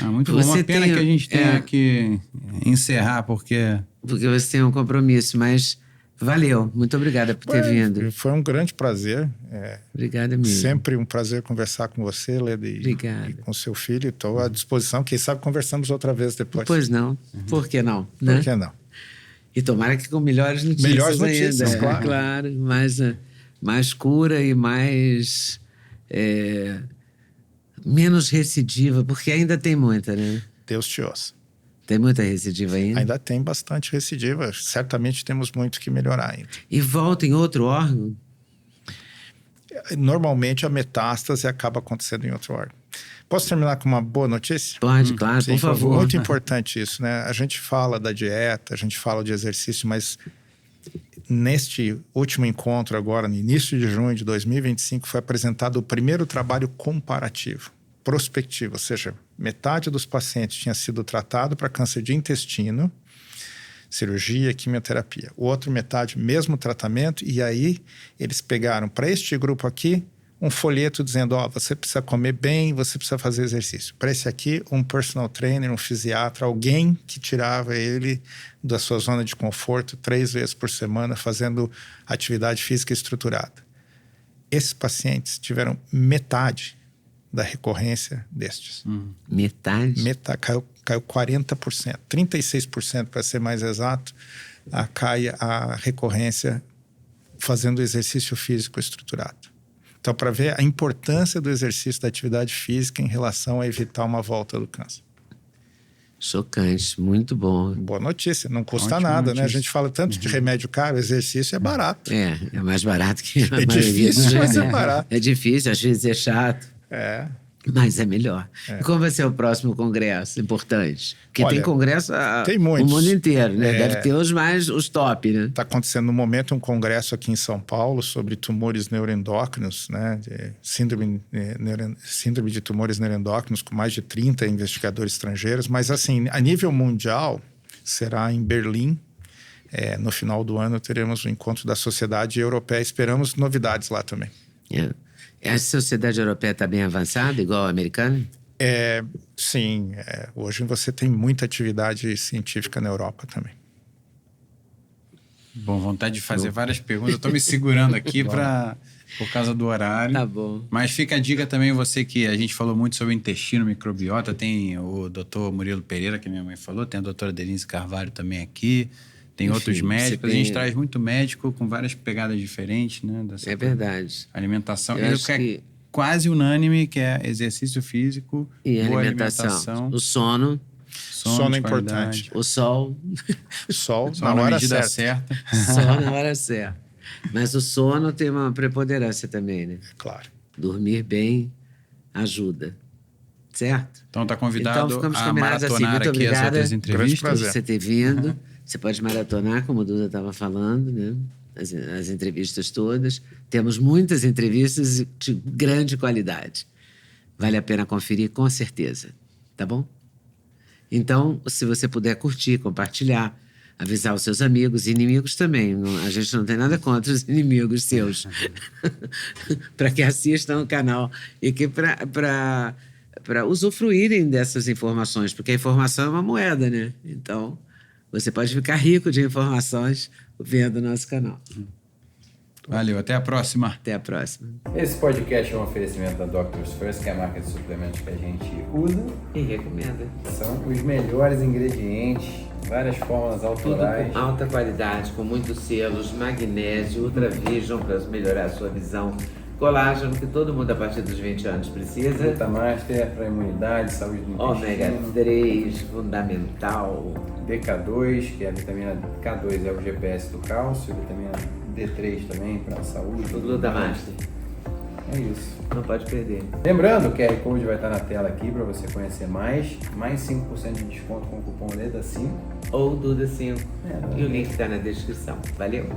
B: Muito bom. Uma pena que a gente tenha que encerrar, porque
C: você tem um compromisso, mas... Valeu, muito obrigada por ter vindo.
A: Foi um grande prazer.
C: Obrigada mesmo.
A: Sempre um prazer conversar com você, Leda, e com seu filho. Estou à disposição. Quem sabe conversamos outra vez depois.
C: Pois não. Por que não?
A: Por que não?
C: E tomara que com melhores notícias.
A: Melhores notícias,
C: ainda. Claro. Mais cura e mais... menos recidiva, porque ainda tem muita, né?
A: Deus te ouça.
C: Tem muita recidiva ainda?
A: Ainda tem bastante recidiva. Certamente temos muito que melhorar ainda.
C: E volta em outro órgão?
A: Normalmente a metástase acaba acontecendo em outro órgão. Posso terminar com uma boa notícia?
C: Pode, claro,
A: Sim,
C: por favor.
A: Muito importante isso, né? A gente fala da dieta, a gente fala de exercício, mas neste último encontro agora, no início de junho de 2025, foi apresentado o primeiro trabalho comparativo, prospectivo, ou seja, metade dos pacientes tinha sido tratado para câncer de intestino, cirurgia, quimioterapia. O outro metade, mesmo tratamento, e aí eles pegaram para este grupo aqui um folheto dizendo, você precisa comer bem, você precisa fazer exercício. Para esse aqui, um personal trainer, um fisiatra, alguém que tirava ele da sua zona de conforto 3 vezes por semana, fazendo atividade física estruturada. Esses pacientes tiveram metade da recorrência destes.
C: Metade?
A: Caiu 40%, 36% para ser mais exato, cai a recorrência fazendo exercício físico estruturado. Então, para ver a importância do exercício da atividade física em relação a evitar uma volta do câncer.
C: Chocante, muito bom.
A: Boa notícia, não custa
B: Ótima
A: nada,
B: notícia.
A: né? A gente fala tanto de remédio caro, exercício é barato.
C: É mais barato que a
A: É
C: maioria
A: difícil,
C: dos
A: mas é
C: remédios.
A: barato.
C: É difícil, às vezes é chato,
A: É.
C: mas é melhor. E qual vai ser o próximo congresso importante? Porque
A: Olha,
C: tem congresso
A: tem
C: o
A: muitos.
C: mundo inteiro, né? Deve ter os top, né?
A: Está acontecendo no momento um congresso aqui em São Paulo sobre tumores neuroendócrinos, né? Síndrome de tumores neuroendócrinos, com mais de 30 investigadores estrangeiros. Mas, assim, a nível mundial, será em Berlim. No final do ano teremos o encontro da Sociedade Europeia. Esperamos novidades lá também.
C: A sociedade europeia está bem avançada, igual a americana?
A: Sim, hoje você tem muita atividade científica na Europa também.
B: Bom, vontade de fazer várias perguntas. Eu estou me segurando aqui por causa do horário.
C: Tá bom.
B: Mas fica a dica também, você que a gente falou muito sobre o intestino, microbiota. Tem o doutor Murilo Pereira, que minha mãe falou. Tem a doutora Denise Carvalho também aqui. Tem outros médicos. A gente traz muito médico com várias pegadas diferentes, né?
C: É verdade.
B: Alimentação.
C: Eu acho que
B: quase unânime, que é exercício físico,
C: e
B: boa
C: alimentação. O sono
A: Sono é importante.
C: O sol.
A: Sol
B: na
A: hora
B: medida
A: certa.
C: Sol na hora certa. Mas o sono tem uma preponderância também, né?
A: Claro.
C: Dormir bem ajuda. Certo?
B: Então tá convidado
C: ficamos
B: a
C: combinados assim.
B: maratonar
C: Muito
B: aqui as
C: obrigada
B: outras
A: Grande
B: entrevistas.
C: por
A: prazer.
C: você ter vindo. Você pode maratonar, como o Duda estava falando, né? As entrevistas todas. Temos muitas entrevistas de grande qualidade. Vale a pena conferir, com certeza. Tá bom? Então, se você puder curtir, compartilhar, avisar os seus amigos e inimigos também. A gente não tem nada contra os inimigos seus. Para que assistam o canal e que para usufruírem dessas informações, porque a informação é uma moeda, né? Então, você pode ficar rico de informações vendo o nosso canal.
B: Valeu, até a próxima.
C: Até a próxima.
B: Esse podcast é um oferecimento da Doctors First, que é a marca de suplementos que a gente usa.
C: E recomenda.
B: São os melhores ingredientes, várias fórmulas
C: Tudo
B: autorais.
C: com alta qualidade, com muitos selos, magnésio, Ultra Vision para melhorar a sua visão, colágeno, que todo mundo a partir dos 20 anos precisa.
B: Glutamaster para imunidade, saúde do
C: Ômega
B: intestino.
C: 3, fundamental.
B: DK2, que é a vitamina K2, é o GPS do cálcio. Vitamina D3 também para a saúde.
C: O Glutamaster.
B: É isso.
C: Não pode perder.
B: Lembrando, o QR Code vai estar na tela aqui para você conhecer mais 5% de desconto com o cupom LEDA5.
C: Ou Duda 5.
B: É,
C: E o link está na descrição. Valeu!